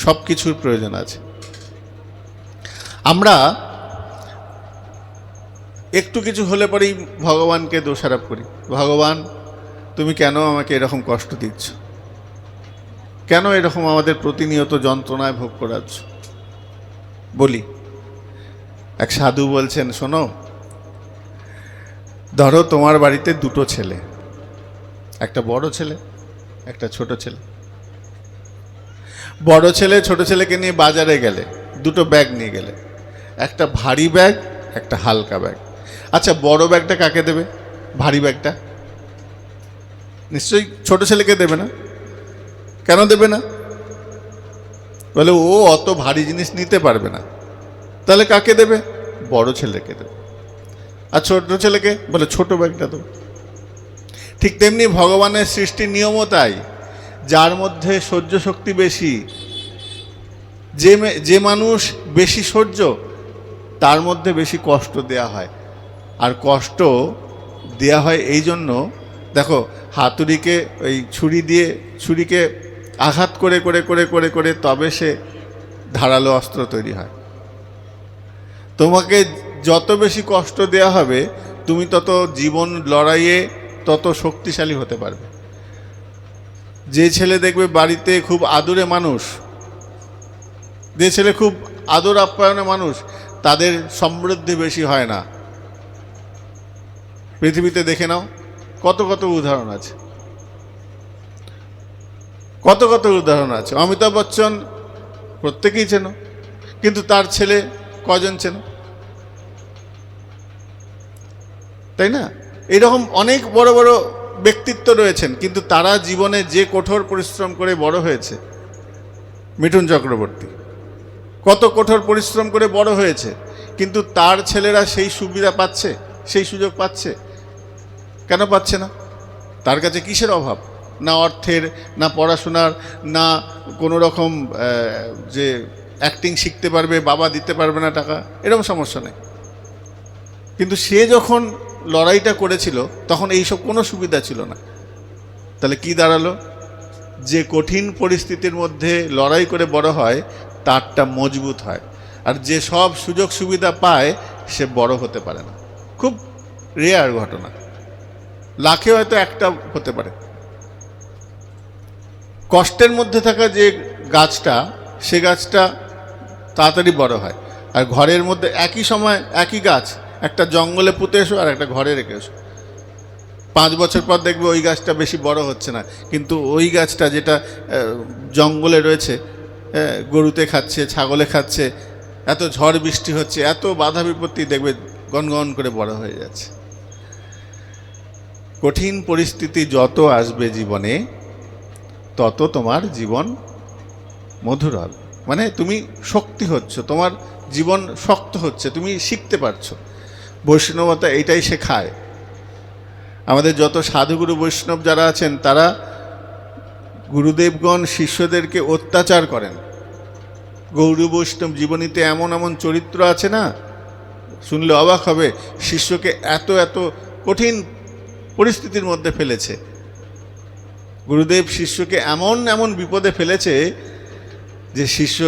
সব কিছুর প্রয়োজন আছে। আমরা একটু কিছু হলে পরেই ভগবানকে দোষারোপ করি, ভগবান তুমি কেন আমাকে এরকম কষ্ট দিচ্ছ, কেন এরকম আমাদের প্রতিনিয়ত যন্ত্রণায় ভোগ করাচ্ছ। বলি, এক সাধু বলছেন, শোনো, ধরো তোমার বাড়িতে দুটো ছেলে, একটা বড় ছেলে একটা ছোট ছেলে। বড় ছেলে ছোট ছেলেকে নিয়ে বাজারে গেলে, দুটো ব্যাগ নিয়ে গেলে, একটা ভারী ব্যাগ একটা হালকা ব্যাগ। আচ্ছা, বড় ব্যাগটা কাকে দেবে? ভারী ব্যাগটা নিশ্চয়ই ছোট ছেলেকে দেবে না। কেন দেবে না? বলে ও অত ভারী জিনিস নিতে পারবে না। তাহলে কাকে দেবে? বড় ছেলেকে দেবে। আর ছোট ছেলেকে বলে ছোট ব্যাগটা দেবে। ঠিক তেমনি ভগবানের সৃষ্টির নিয়মও তাই। যার মধ্যে সহ্য শক্তি বেশি, যে মানুষ বেশি সহ্য, তার মধ্যে বেশি কষ্ট দেয়া হয়। আর কষ্ট দেয়া হয় এই জন্য, দেখো হাতুড়িকে ওই ছুরিকে আঘাত করে করে করে করে করে তবে সে ধারালো অস্ত্র তৈরি হয়। তোমাকে যত বেশি কষ্ট দেয়া হবে, তুমি তত জীবন লড়াইয়ে তত শক্তিশালী হতে পারবে। যে ছেলে দেখবে বাড়িতে খুব আদরে মানুষ, যে ছেলে খুব আদর আপ্যায়নে মানুষ, তাদের সমৃদ্ধি বেশি হয় না। পৃথিবীতে দেখে নাও, কত কত উদাহরণ আছে, কত কত উদাহরণ আছে। অমিতাভ বচ্চন প্রত্যেকেই চেনো, কিন্তু তার ছেলে কজন চেনো? তাই না? এইরকম অনেক বড় বড় ব্যক্তিত্ব রয়েছেন, কিন্তু তারা জীবনে যে কঠোর পরিশ্রম করে বড় হয়েছে। মিঠুন চক্রবর্তী কত কঠোর পরিশ্রম করে বড় হয়েছে, কিন্তু তার ছেলেরা সেই সুবিধা পাচ্ছে, সেই সুযোগ পাচ্ছে। কেন পাচ্ছে না? তার কাছে কিসের অভাব? না অর্থের, না পড়াশোনার, না কোনো রকম যে অ্যাক্টিং শিখতে পারবে, বাবা দিতে পারবে না টাকা, এরকম সমস্যা নেই। কিন্তু সে যখন লড়াইটা করেছিল তখন এইসব কোনো সুবিধা ছিল না। তাহলে কি দাঁড়ালো? যে কঠিন পরিস্থিতির মধ্যে লড়াই করে বড় হয় তারটা মজবুত হয়, আর যে সব সুযোগ সুবিধা পায় সে বড় হতে পারে না। খুব রেয়ার ঘটনা, লাখে হয়তো একটা হতে পারে। কষ্টের মধ্যে থাকা যে গাছটা, সে গাছটা তাড়াতাড়ি বড় হয়। আর ঘরের মধ্যে একই সময় একই গাছ একটা জঙ্গলে পুঁতে এসো আর একটা ঘরে রেখে এসো, 5 বছর পর দেখবে ওই গাছটা বেশি বড় হচ্ছে না, কিন্তু ওই গাছটা যেটা জঙ্গলে রয়েছে, গরুতে খাচ্ছে, ছাগলে খাচ্ছে, এত ঝড় বৃষ্টি হচ্ছে, এত বাধা বিপত্তি, দেখবে গনগন করে বড় হয়ে যাচ্ছে। কঠিন পরিস্থিতি যত আসবে জীবনে, তত তোমার জীবন মধুর হবে। মানে তুমি শক্তি হচ্ছ, তোমার জীবন শক্ত হচ্ছে, তুমি শিখতে পারছো। বৈষ্ণবতা এইটাই শেখায়। আমাদের যত সাধুগুরু বৈষ্ণব যারা আছেন, তারা গুরুদেবগণ শিষ্যদেরকে অত্যাচার করেন। গৌর বৈষ্ণব জীবনীতে এমন এমন চরিত্র আছে না, শুনলে অবাক হবে। শিষ্যকে এত এত কঠিন পরিস্থিতির মধ্যে ফেলেছে, গুরুদেব শিষ্যকে এমন এমন বিপদে ফেলেছে যে শিষ্য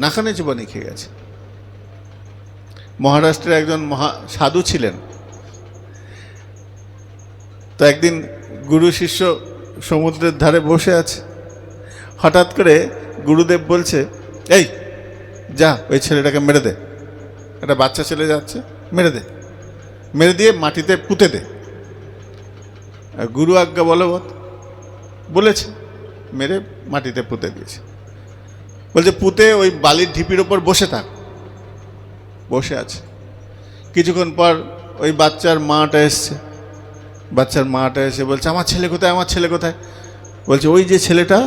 নাকানে চুবানি খেয়ে গেছে। মহারাষ্ট্রের একজন সাধু ছিলেন। তো একদিন গুরু শিষ্য সমুদ্রের ধারে বসে আছে, হঠাৎ করে গুরুদেব বলছে, এই যা ওই ছেলেটাকে মেরে দে, একটা বাচ্চা ছেলে যাচ্ছে, মেরে দে, মেরে দিয়ে মাটিতে পুঁতে দে। গুরু আজ্ঞা বলবৎ বলেছে, মেরে মাটিতে পুঁতে দিয়েছে। বলছে পুঁতে ওই বালির ঢিপির ওপর বসে থাক। বসে আছে। কিছুক্ষণ পর ওই বাচ্চার মাটা এসছে। বাচ্চার মাটা এসে বলছে, আমার ছেলে কোথায়, আমার ছেলে কোথায়? বলছে ওই যে ছেলেটা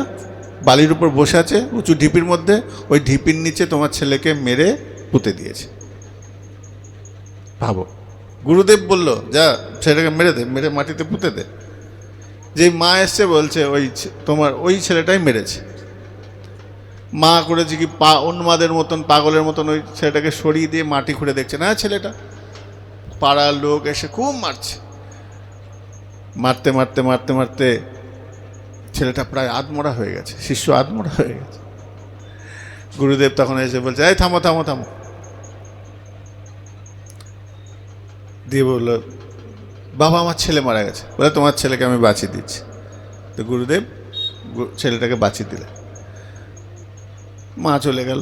বালির উপর বসে আছে উঁচু ঢিপির মধ্যে, ওই ঢিপির নিচে তোমার ছেলেকে মেরে পুঁতে দিয়েছে। ভাবো, গুরুদেব বলল যা ছেলেটাকে মেরে দে, মেরে মাটিতে পুঁতে দে। যেই মা এসছে বলছে ওই তোমার ওই ছেলেটাই মেরেছে। মা করেছে কি, উন্মাদের মতন, পাগলের মতন ওই ছেলেটাকে সরিয়ে দিয়ে মাটি খুঁড়ে দেখছে, না ছেলেটা। পাড়ার লোক এসে খুব মারছে। মারতে মারতে মারতে মারতে ছেলেটা প্রায় আধমরা হয়ে গেছে, শিষ্য আধমরা হয়ে গেছে। গুরুদেব তখন এসে বলছে, এই থামো থামো থামো। দিয়ে বলল, বাবা আমার ছেলে মারা গেছে। বলে, তোমার ছেলেকে আমি বাঁচিয়ে দিচ্ছি। তো গুরুদেব ছেলেটাকে বাঁচিয়ে দিলে, মা চলে গেল।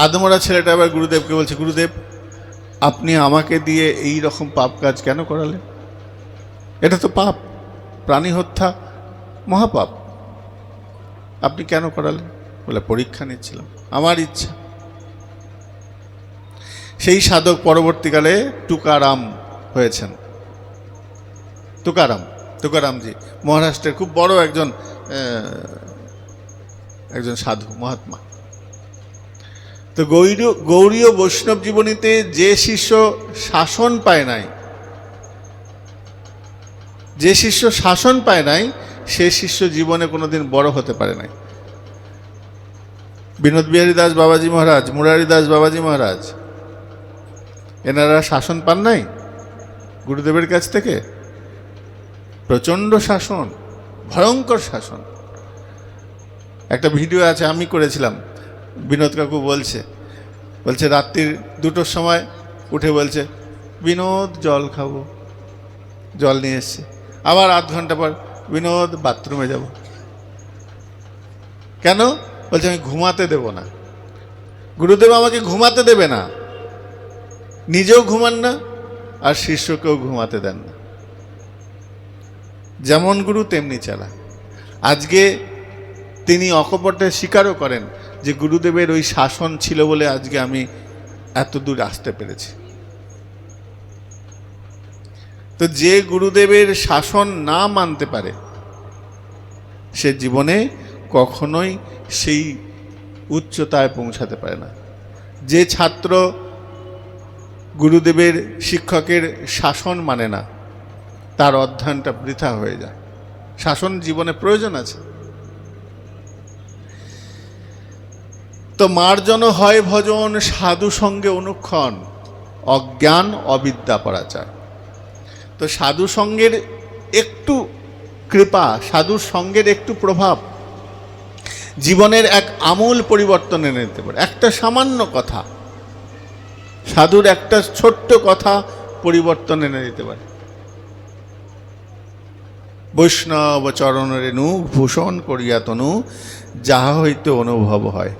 আধমরা ছেলেটা আবার গুরুদেবকে বলছে, গুরুদেব আপনি আমাকে দিয়ে এই রকম পাপ কাজ কেন করালেন? এটা তো পাপ, প্রাণী হত্যা মহাপাপ, আপনি কেন করালেন? বলে, পরীক্ষা নিচ্ছিলাম, আমার ইচ্ছা। সেই সাধক পরবর্তীকালে তুকারাম হয়েছেন। তুকারামজি মহারাষ্ট্রের খুব বড় একজন সাধু মহাত্মা। তো গৌড়ীয় বৈষ্ণব জীবনীতে যে শিষ্য শাসন পায় নাই, সে শিষ্য জীবনে কোনোদিন বড় হতে পারে নাই। বিনোদ বিহারী দাস বাবাজি মহারাজ, মুরারি দাস বাবাজি মহারাজ, এনারা শাসন পান নাই গুরুদেবের কাছ থেকে। প্রচণ্ড শাসন, ভয়ঙ্কর শাসন। একটা ভিডিও আছে, আমি করেছিলাম। বিনোদ কাকু বলছে রাত্রির 2টোর সময় উঠে বলছে, বিনোদ জল খাবো, জল নিয়ে এসছে। আবার আধ ঘন্টা পর, বিনোদ বাথরুমে যাব। কেন? বলছে, আমি ঘুমাতে দেব না। গুরুদেব আমাকে ঘুমাতে দেবে না, নিজেও ঘুমান না আর শিষ্যকেও ঘুমাতে দেন না। যেমন গুরু তেমনি চালা। আজকে তিনি অকপটে স্বীকারও করেন যে গুরুদেবের ওই শাসন ছিল বলে আজকে আমি এত দূর আসতে পেরেছি। তো যে গুরুদেবের শাসন না মানতে পারে, সে জীবনে কখনোই সেই উচ্চতায় পৌঁছাতে পারে না। যে ছাত্র গুরুদেবের শিক্ষকের শাসন মানে না, তার অধ্যয়নটা বৃথা হয়ে যায়। শাসন জীবনে প্রয়োজন আছে। তো মার্জন হয় ভজন, সাধু সঙ্গে অনুক্ষণ, অজ্ঞান অবিদ্যা পরাচার। তো সাধু সঙ্গের একটু কৃপা, সাধুর সঙ্গের একটু প্রভাব জীবনের এক আমূল পরিবর্তন এনে দিতে পারে। একটা সামান্য কথা, সাধুর একটা ছোট্ট কথা পরিবর্তন এনে দিতে পারে। বৈষ্ণব চরণ রেণু ভূষণ করিয়া তনু, যাহা হইতে অনুভব হয়,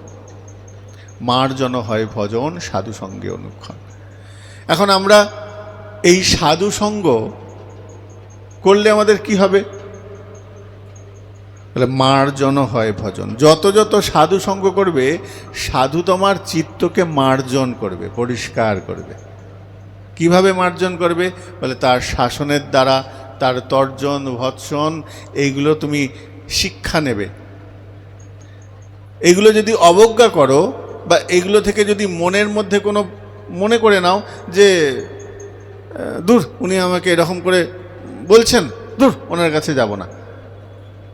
মার্জন হয় ভজন, সাধু সঙ্গে অনুক্ষণ। এখন আমরা এই সাধু সঙ্গ করলে আমাদের কি হবে? মার্জন হয় ভজন। যত যত সাধু সঙ্গ করবে, সাধু তোমার চিত্তকে মার্জন করবে, পরিষ্কার করবে। কিভাবে মার্জন করবে? বলে, তার শাসনের দ্বারা, তার তর্জন ভৎসন, এইগুলো তুমি শিক্ষা নেবে। এগুলো যদি অবজ্ঞা করো বা এগুলো থেকে যদি মনের মধ্যে কোনো মনে করে নাও যে দূর, উনি আমাকে এরকম করে বলছেন, দূর, ওনার কাছে যাব না,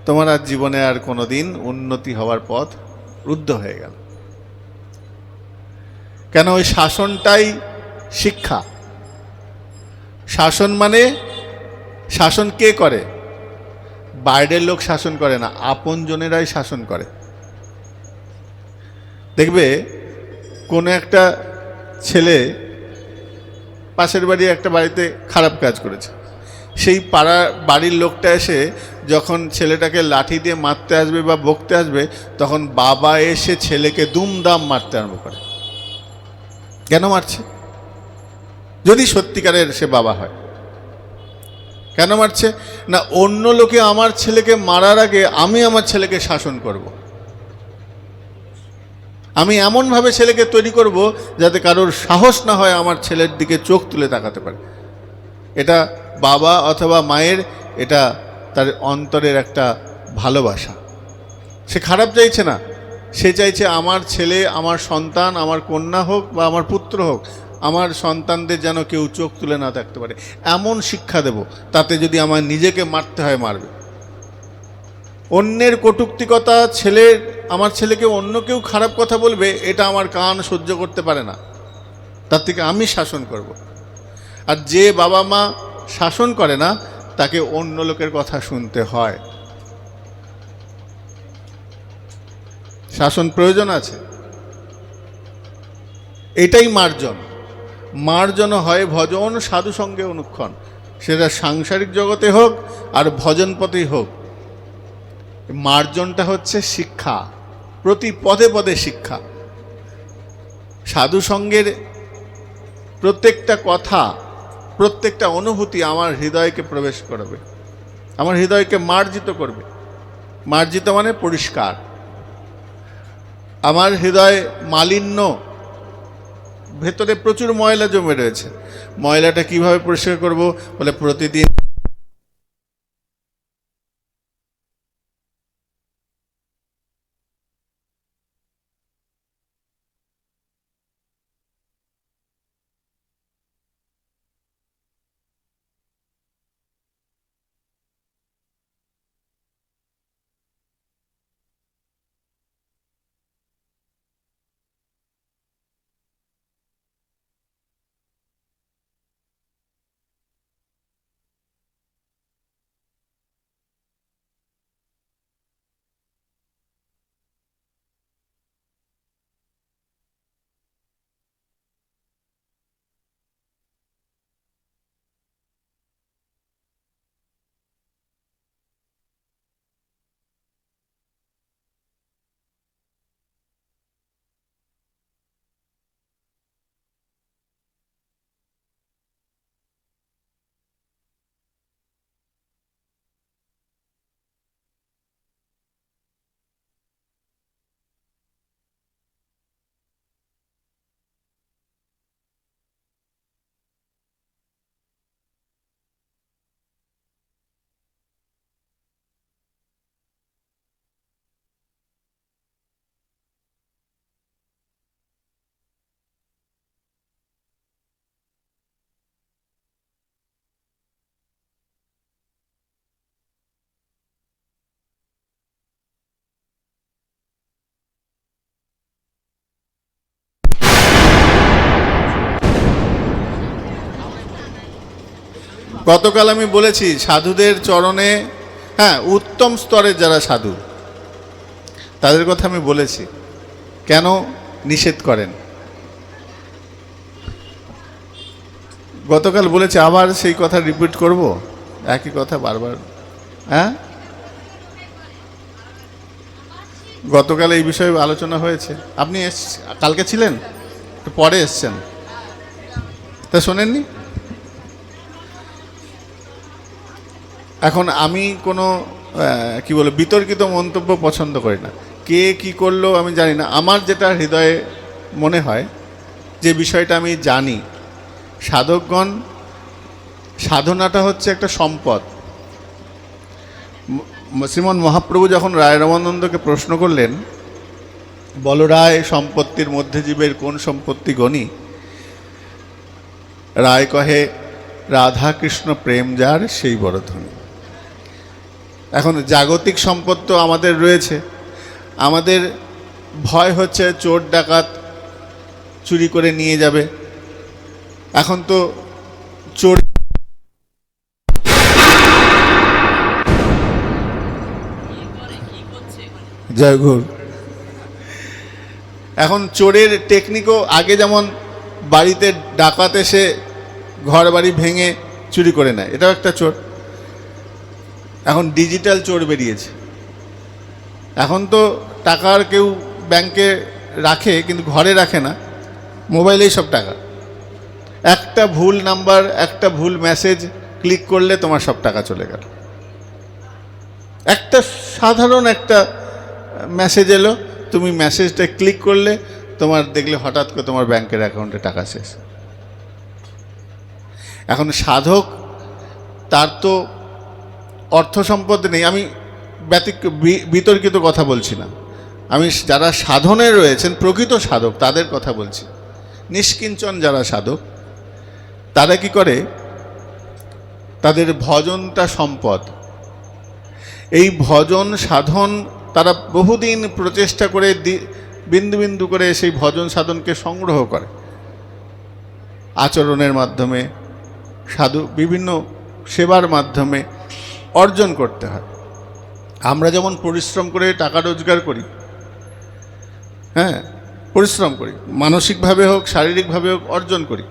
তোমার আর জীবনে আর কোনো দিন উন্নতি হওয়ার পথ রুদ্ধ হয়ে গেল। কেন? ওই শাসনটাই শিক্ষা। শাসন মানে, শাসন কে করে? বাইরের লোক শাসন করে না, আপনজনেরাই শাসন করে। দেখবে কোনো একটা ছেলে পাশের বাড়ি একটা বাড়িতে খারাপ কাজ করেছে, সেই বাড়ির লোকটা এসে যখন ছেলেটাকে লাঠি দিয়ে মারতে আসবে বা বকতে আসবে, তখন বাবা এসে ছেলেকে দুমদাম মারতে আরম্ভ করে। কেন মারছে? যদি সত্যিকারের সে বাবা হয়। কেন মারছে? না, অন্য লোকে আমার ছেলেকে মারার আগে আমি আমার ছেলেকে শাসন করব। আমি এমনভাবে ছেলেকে তৈরি করব যাতে কারোর সাহস না হয় আমার ছেলের দিকে চোখ তুলে তাকাতে পারে। এটা বাবা অথবা মায়ের, এটা তার অন্তরের একটা ভালোবাসা। সে খারাপ চাইছে না, সে চাইছে আমার ছেলে, আমার সন্তান, আমার কন্যা হোক বা আমার পুত্র হোক, আমার সন্তানদের যেন কেউ চোখ তুলে না থাকতে পারে, এমন শিক্ষা দেব, তাতে যদি আমার নিজেকে মারতে হয় মারবে। অন্যের কটূক্তিকতা, আমার ছেলেকে অন্য কেউ খারাপ কথা বলবে, এটা আমার কান সহ্য করতে পারে না, তার থেকে আমি শাসন করব। আর যে বাবা মা শাসন করে না, তাকে অন্য লোকের কথা শুনতে হয়। শাসন প্রয়োজন আছে, এটাই মার্জন। মার্জন হয় ভজন সাধু সঙ্গে অনুক্ষণ, সেটা সাংসারিক জগতে হোক আর ভজন পথেই হোক। মার্জনটা হচ্ছে শিক্ষা, প্রতি পদে পদে শিক্ষা। সাধু সঙ্গের প্রত্যেকটা কথা, প্রত্যেকটা অনুভূতি আমার হৃদয়কে প্রবেশ করবে, আমার হৃদয়কে মার্জিত করবে। মার্জিত মানে পরিষ্কার। আমার হৃদয় মালিন্য, ভেতরে প্রচুর ময়লা জমে রয়েছে। ময়লাটা কিভাবে পরিষ্কার করব? বলে প্রতিদিন গতকাল আমি বলেছি সাধুদের চরণে, হ্যাঁ, উত্তম স্তরের যারা সাধু তাদের কথা আমি বলেছি কেন নিষেধ করেন। গতকাল বলেছি, আবার সেই কথা রিপিট করব, একই কথা বারবার। হ্যাঁ, গতকাল এই বিষয়ে আলোচনা হয়েছে। আপনি কালকে ছিলেন, পরে এসছেন, তা শোনেননি। এখন আমি কোনো কি বলে বিতর্কিত মন্তব্য পছন্দ করি না। কে কি করলো আমি জানি না। আমার যেটা হৃদয়ে মনে হয়, যে বিষয়টা আমি জানি, সাধকগণ, সাধনাটা হচ্ছে একটা সম্পদ। শ্রীমন মহাপ্রভু যখন রায় রামানন্দকে প্রশ্ন করলেন, বলো রায়, সম্পত্তির মধ্যে জীবের কোন সম্পত্তি গণি? রায় কহে, রাধা কৃষ্ণ প্রেম যার সেই বড় ধনী। এখন জাগতিক সম্পদ তো আমাদের রয়েছে, আমাদের ভয় হচ্ছে চোর ডাকাত চুরি করে নিয়ে যাবে। এখন তো চোর, জয় গুরু, এখন চোরের টেকনিকও আগে যেমন বাড়িতে ডাকাত এসে ঘর বাড়ি ভেঙে চুরি করে নেয়, এটাও একটা চোর। এখন ডিজিটাল চোর বেরিয়েছে। এখন তো টাকার কেউ ব্যাংকে রাখে কিন্তু ঘরে রাখে না, মোবাইলেই সব টাকা। একটা ভুল নাম্বার, একটা ভুল মেসেজ ক্লিক করলে তোমার সব টাকা চলে গেল। একটা সাধারণ একটা মেসেজ এলো, তুমি মেসেজটা ক্লিক করলে তোমার দেখলে হঠাৎ করে তোমার ব্যাংকের অ্যাকাউন্টে টাকা শেষ। এখন সাধক, তার তো অর্থ সম্পদ নেই। আমি বিতর্কিত কথা বলছি না, আমি যারা সাধনে রয়েছেন, প্রকৃত সাধক, তাদের কথা বলছি। নিষ্কিঞ্চন যারা সাধক, তারা কি করে, তাদের ভজনটা সম্পদ। এই ভজন সাধন তারা বহুদিন প্রচেষ্টা করে বিন্দু বিন্দু করে সেই ভজন সাধনকে সংগ্রহ করে। আচরণের মাধ্যমে, সাধু বিভিন্ন সেবার মাধ্যমে অর্জন করতে হয়। আমরা যেমন পরিশ্রম করে টাকা রোজগার করি, হ্যাঁ পরিশ্রম করি, মানসিকভাবে হোক শারীরিকভাবে হোক অর্জন করি,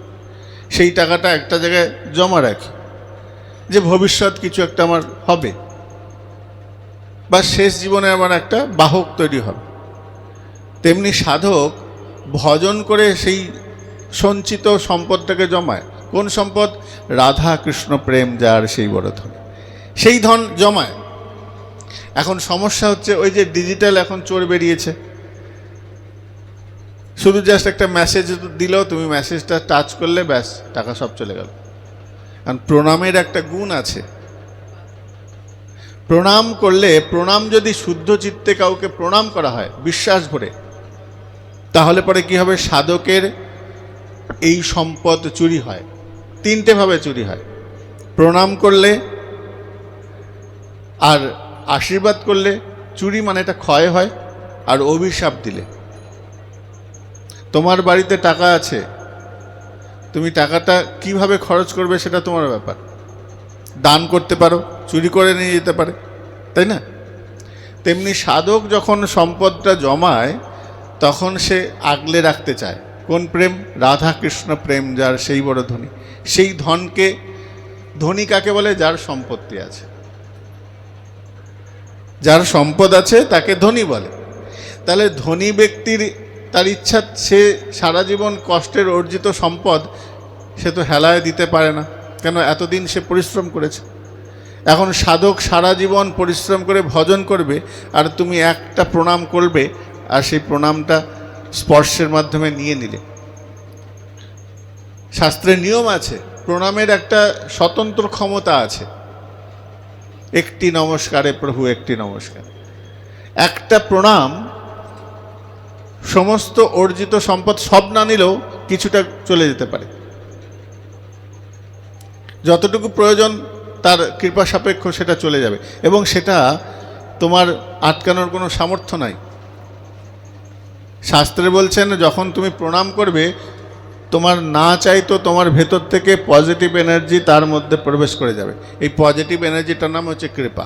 সেই টাকাটা একটা জায়গায় জমা রাখি যে ভবিষ্যৎ কিছু একটা আমার হবে বা শেষ জীবনে আমার একটা বাহক তৈরি হবে। তেমনি সাধক ভজন করে সেই সঞ্চিত সম্পদটাকে জমায়। কোন সম্পদ? রাধা কৃষ্ণ প্রেম যার সেই বড় ধন, সেই ধন জমায়। এখন সমস্যা হচ্ছে ওই যে ডিজিটাল এখন চোর বেরিয়েছে, শুধু জাস্ট একটা মেসেজ দিল, তুমি মেসেজটা টাচ করলে ব্যাস টাকা সব চলে গেল। কারণ প্রণামের একটা গুণ আছে, প্রণাম করলে, প্রণাম যদি শুদ্ধ চিত্তে কাউকে প্রণাম করা হয় বিশ্বাস ভরে, তাহলে পরে কি হবে? সাধকের এই সম্পদ চুরি হয়, তিনটে ভাবে চুরি হয়। প্রণাম করলে, আর আশীর্বাদ করলে চুরি মানে এটা ক্ষয় হয়, আর অভিশাপ দিলে। তোমার বাড়িতে টাকা আছে, তুমি টাকাটা কিভাবে খরচ করবে সেটা তোমার ব্যাপার। দান করতে পারো, চুরি করে নিয়ে যেতে পারে, তাই না? তেমনি সাধক যখন সম্পদটা জমায় তখন সে আগলে রাখতে চায়। কোন প্রেম? রাধা কৃষ্ণ প্রেম যার সেই বড় ধনী। সেই ধনকে, ধনী কাকে বলে? যার সম্পত্তি আছে, যার সম্পদ আছে তাকে ধনী বলে। তাহলে ধনী ব্যক্তির তার ইচ্ছা, সে সারা জীবন কষ্টের অর্জিত সম্পদ সে তো হেলায় দিতে পারে না, কেন? এতদিন সে পরিশ্রম করেছে। এখন সাধক সারা জীবন পরিশ্রম করে ভজন করবে, আর তুমি একটা প্রণাম করবে, আর সেই প্রণামটা স্পর্শের মাধ্যমে নিয়ে নিলে। শাস্ত্রের নিয়ম আছে, প্রণামের একটা স্বতন্ত্র ক্ষমতা আছে। একটি নমস্কারে প্রভু একটি নমস্কার। একটা প্রণাম সমস্ত অর্জিত সম্পদ সব না নিলেও কিছুটা চলে যেতে পারে। যতটুকু প্রয়োজন তার কৃপা সাপেক্ষ সেটা চলে যাবে, এবং সেটা তোমার আটকানোর কোনো সামর্থ্য নাই। শাস্ত্রে বলছেন যখন তুমি প্রণাম করবে, তোমার না চাইতো তোমার ভেতর থেকে পজিটিভ এনার্জি তার মধ্যে প্রবেশ করে যাবে। এই পজিটিভ এনার্জিটার নাম হচ্ছে কৃপা।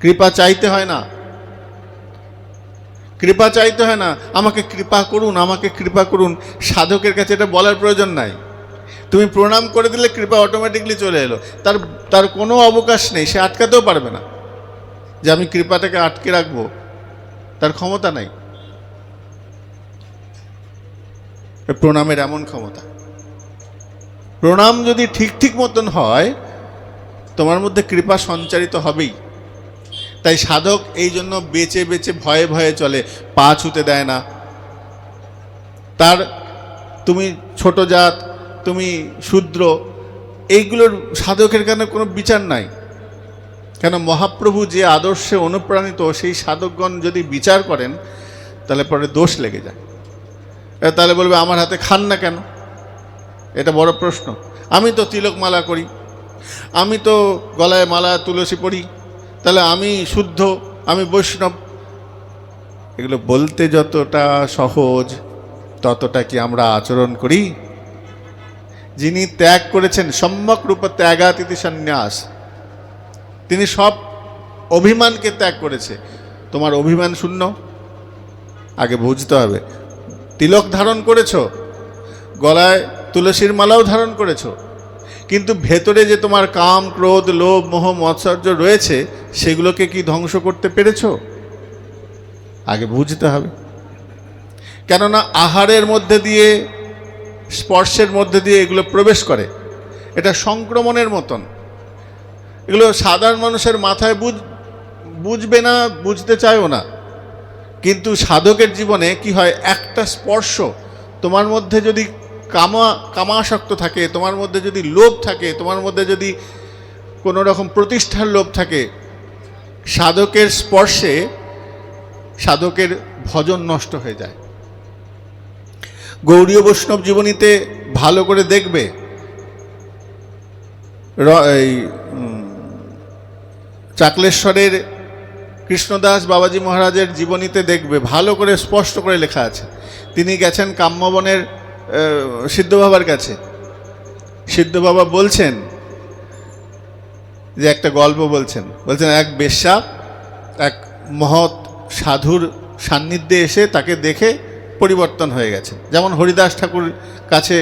কৃপা চাইতে হয় না, কৃপা চাইতে হয় না, আমাকে কৃপা করুন, আমাকে কৃপা করুন। সাধকের কাছে এটা বলার প্রয়োজন নাই। তুমি প্রণাম করে দিলে কৃপা অটোমেটিকলি চলে এলো। তার কোনো অবকাশ নেই, সে আটকাতেও পারবে না যে আমি কৃপাটাকে আটকে রাখবো, তার ক্ষমতা নাই। প্রণামের এমন ক্ষমতা। প্রণাম যদি ঠিক ঠিক মতন হয়, তোমার মধ্যে কৃপা সঞ্চারিত হবেই। তাই সাধক এই জন্য বেঁচে বেঁচে ভয়ে ভয়ে চলে, পা ছুতে দেয় না। তার তুমি ছোট জাত, তুমি শূদ্র, এইগুলোর সাধকের কারণে কোনো বিচার নাই। কেন? মহাপ্রভু যে আদর্শে অনুপ্রাণিত, সেই সাধকগণ যদি বিচার করেন তাহলে পরে দোষ লেগে যায়। তাহলে বলবে আমার হাতে খান না কেন? এটা বড় প্রশ্ন। আমি তো তিলক মালা করি, আমি তো গলায় মালা তুলসী পড়ি, তাহলে আমি শুদ্ধ, আমি বৈষ্ণব। এগুলো বলতে যতটা সহজ, ততটা কি আমরা আচরণ করি? যিনি ত্যাগ করেছেন, সম্যক রূপ ত্যাগাতিথি সন্ন্যাস, তিনি সব অভিমানকে ত্যাগ করেছে। তোমার অভিমান শূন্য? আগে বুঝতে হবে। তিলক ধারণ করেছ, গলায় তুলসীর মালাও ধারণ করেছ, কিন্তু ভেতরে যে তোমার কাম, ক্রোধ, লোভ, মোহ, মৎসর্য রয়েছে, সেগুলোকে কি ধ্বংস করতে পেরেছ? আগে বুঝতে হবে। কেননা আহারের মধ্যে দিয়ে, স্পর্শের মধ্যে দিয়ে এগুলো প্রবেশ করে। এটা সংক্রমণের মতন। এগুলো সাধারণ মানুষের মাথায় বুঝবে না, বুঝতে চায়ও না। কিন্তু সাধকের জীবনে কি হয়? একটা স্পর্শ তোমার মধ্যে যদি কামাসক্ত থাকে, তোমার মধ্যে যদি লোভ থাকে, তোমার মধ্যে যদি কোনো রকম প্রতিষ্ঠার লোভ থাকে, সাধকের স্পর্শে সাধকের ভজন নষ্ট হয়ে যায়। গৌড়ীয় বৈষ্ণব জীবনীতে ভালো করে দেখবে, এই চাকলেশ্বরের কৃষ্ণদাস বাবাজি মহারাজের জীবনীতে দেখবে, ভালো করে স্পষ্ট করে লেখা আছে। তিনি গেছেন কাম্যবনের সিদ্ধ বাবার কাছে। সিদ্ধ বাবা বলছেন যে একটা গল্প বলছেন, এক বেশ্যা এক মহৎ সাধুর সান্নিধ্যে এসে তাকে দেখে পরিবর্তন হয়ে গেছে, যেমন হরিদাস ঠাকুর কাছে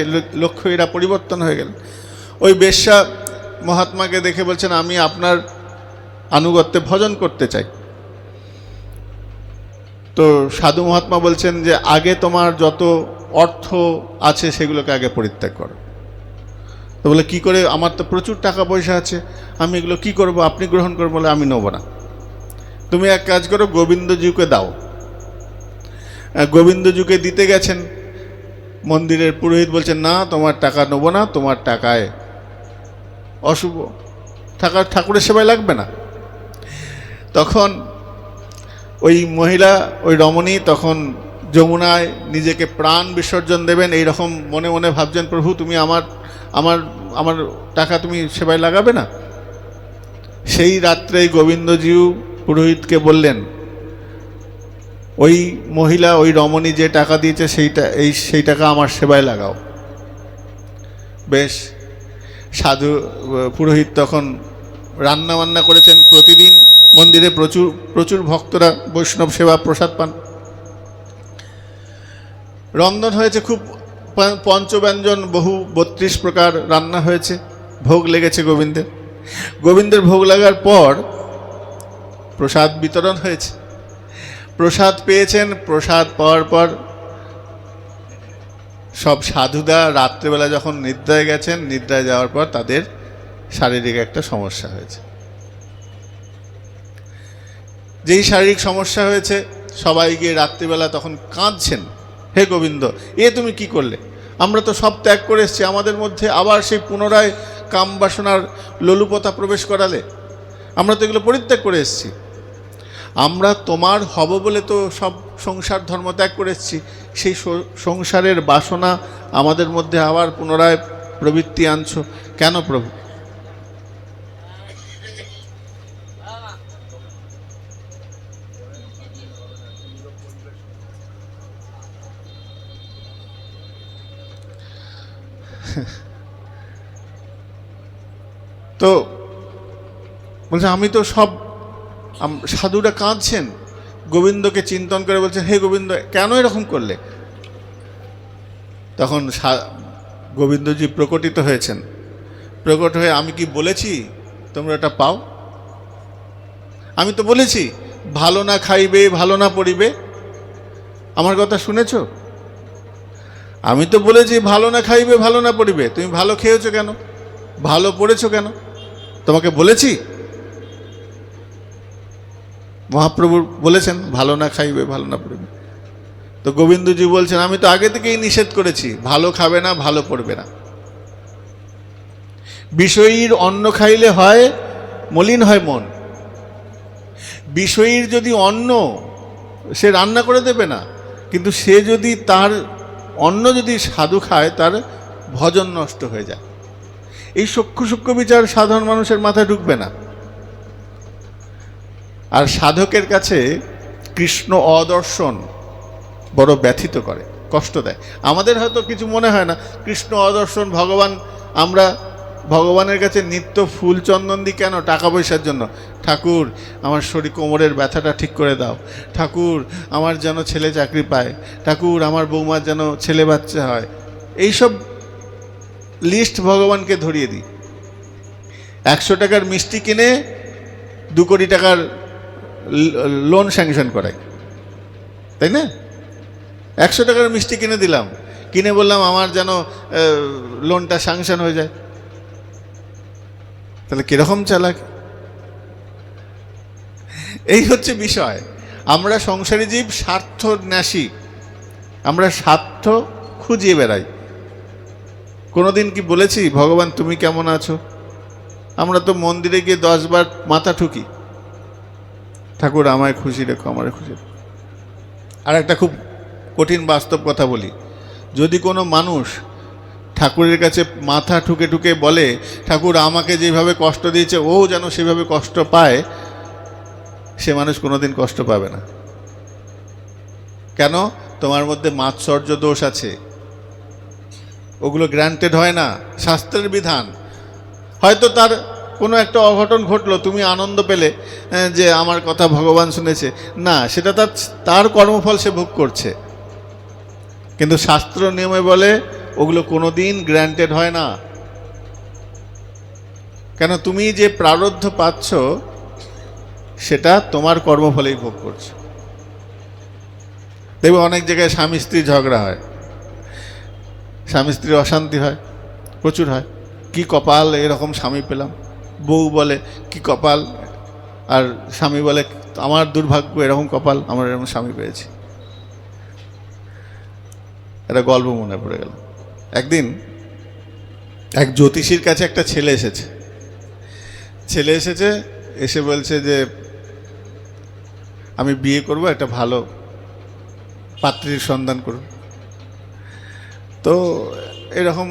লক্ষ্য এরা পরিবর্তন হয়ে গেলেন। ওই বেশ্যা মহাত্মাকে দেখে বলছেন, আমি আপনার আনুগত্যে ভজন করতে চাই। তো সাধু মহাত্মা বলছেন যে আগে তোমার যত অর্থ আছে সেগুলোকে আগে পরিত্যাগ করো। তো বলে কি করে, আমার তো প্রচুর টাকা পয়সা আছে, আমি এগুলো কি করব, আপনি গ্রহণ করবো। বলে আমি নেব না, তুমি এক কাজ করো, গোবিন্দজিকে দাও। গোবিন্দজিকে দিতে গেছেন, মন্দিরের পুরোহিত বলছেন না তোমার টাকা নেব না, তোমার টাকায় অশুভ, ঠাকুরের সেবায় লাগবে না। তখন ওই মহিলা, ওই রমণী তখন যমুনায় নিজেকে প্রাণ বিসর্জন দেবেন, এই রকম মনে মনে ভাবছেন, প্রভু তুমি আমার আমার আমার টাকা তুমি সেবায় লাগাবে না। সেই রাত্রেই গোবিন্দজিউ পুরোহিতকে বললেন, ওই মহিলা, ওই রমণী যে টাকা দিয়েছে সেই টাকা আমার সেবায় লাগাও। বেশ, সাধু পুরোহিত তখন রান্না বান্না করেছেন। প্রতিদিন মন্দিরে প্রচুর প্রচুর ভক্তরা বৈষ্ণব সেবা প্রসাদ পান। রন্ধন হয়েছে খুব, পঞ্চব্যঞ্জন বহু 32 প্রকার রান্না হয়েছে, ভোগ লেগেছে গোবিন্দের ভোগ লাগার পর প্রসাদ বিতরণ হয়েছে। প্রসাদ পেয়েছেন, প্রসাদ পাওয়ার পর সব সাধুদা রাত্রেবেলা যখন নিদ্রায় গেছেন, নিদ্রায় যাওয়ার পর তাদের শারীরিক একটা সমস্যা হয়েছে। যেই শারীরিক সমস্যা হয়েছে, সবাই গিয়ে রাত্রিবেলা তখন কাঁদছেন, হে গোবিন্দ, এ তুমি কি করলে? আমরা তো সব ত্যাগ করে এসেছি, আমাদের মধ্যে আবার সেই পুনরায় কাম বাসনার লোলুপতা প্রবেশ করালে, আমরা তো এগুলো পরিত্যাগ করে এসেছি। আমরা তোমার হব বলে তো সব সংসার ধর্ম ত্যাগ করে এসেছি, সেই সংসারের বাসনা আমাদের মধ্যে আবার পুনরায় প্রবৃত্তি আনছো কেন প্রভু? তো বলছে আমি তো সব, সাধুরা কাঁদছেন, গোবিন্দকে চিন্তন করে বলছেন, হে গোবিন্দ কেন এরকম করলে? তখন গোবিন্দজি প্রকটিত হয়েছেন। প্রকট হয়ে, আমি কি বলেছি তোমরা এটা পাও? আমি তো বলেছি ভালো না খাইবে, ভালো না পড়িবে। আমার কথা শুনেছ? আমি তো বলেছি ভালো না খাইবে, ভালো না পড়িবে। তুমি ভালো খেয়েছো কেন, ভালো পড়েছো কেন? তোমাকে বলেছি? মহাপ্রভু বলেছেন ভালো না খাইবে, ভালো না পড়বে। তো গোবিন্দজি বলছেন, আমি তো আগে থেকেই নিষেধ করেছি, ভালো খাবে না, ভালো পড়বে না। বিষয়ীর অন্ন খাইলে হয় মলিন হয় মন। বিষয়ীর যদি অন্ন সে রান্না করে দেবে না, কিন্তু সে যদি তার অন্ন যদি সাধু খায়, তার ভজন নষ্ট হয়ে যায়। এই সূক্ষ্ম সূক্ষ্ম বিচার সাধারণ মানুষের মাথায় ঢুকবে না। আর সাধকের কাছে কৃষ্ণ অদর্শন বড় ব্যথিত করে, কষ্ট দেয়। আমাদের হয়তো কিছু মনে হয় না, কৃষ্ণ অদর্শন, ভগবান, আমরা ভগবানের কাছে নিত্য ফুল চন্দন দিই কেন? টাকা পয়সার জন্য। ঠাকুর আমার শরীর কোমরের ব্যথাটা ঠিক করে দাও, ঠাকুর আমার যেন ছেলে চাকরি পায়, ঠাকুর আমার বৌমার যেন ছেলে বাচ্চা হয়। এইসব লিস্ট ভগবানকে ধরিয়ে দিই। 100 টাকার মিষ্টি কিনে 2 কোটি টাকার লোন স্যাংশন করাই, তাই না? 100 টাকার মিষ্টি কিনে দিলাম, কিনে বললাম আমার যেন লোনটা স্যাংশন হয়ে যায়। তাহলে কিরকম চালাক! এই হচ্ছে বিষয়। আমরা সংসারী জীব, স্বার্থ ন্যাসী, আমরা স্বার্থ খুঁজিয়ে বেড়াই। কোনোদিন কি বলেছি ভগবান তুমি কেমন আছো? আমরা তো মন্দিরে গিয়ে 10 বার মাথা ঠুকি, ঠাকুর আমায় খুশি রেখো, আমায় খুশি রেখো। আর একটা খুব কঠিন বাস্তব কথা বলি, যদি কোনো মানুষ ঠাকুরের কাছে মাথা ঠুকে ঠুকে বলে, ঠাকুর আমাকে যেভাবে কষ্ট দিয়েছে ও যেন সেভাবে কষ্ট পায়, সে মানুষ কোনোদিন কষ্ট পাবে না। কেন? তোমার মধ্যে মাৎসর্য দোষ আছে, ওগুলো গ্রান্টেড হয় না, শাস্ত্রের বিধান। হয়তো তার কোনো একটা অঘটন ঘটলো, তুমি আনন্দ পেলে যে আমার কথা ভগবান শুনেছে, না, সেটা তার কর্মফল সে ভোগ করছে। কিন্তু শাস্ত্র নিয়মে বলে ওগুলো কোনোদিন গ্র্যান্টেড হয় না। কেন, তুমি যে প্রারব্ধ পাচ্ছ সেটা তোমার কর্মফলেই ভোগ করছো। দেখবে অনেক জায়গায় স্বামী স্ত্রী ঝগড়া হয়, স্বামী স্ত্রীর অশান্তি হয়, প্রচুর হয়। কি কপাল এরকম স্বামী পেলাম, বউ বলে কি কপাল, আর স্বামী বলে আমার দুর্ভাগ্য, এরকম কপাল, আমার এরকম স্বামী পেয়েছি। একটা গল্প মনে পড়ে গেল। একদিন এক জ্যোতিষীর কাছে একটা ছেলে এসেছে, এসে বলছে যে আমি বিয়ে করব, একটা ভালো পাত্রীর সন্ধান করুন। তো এরকম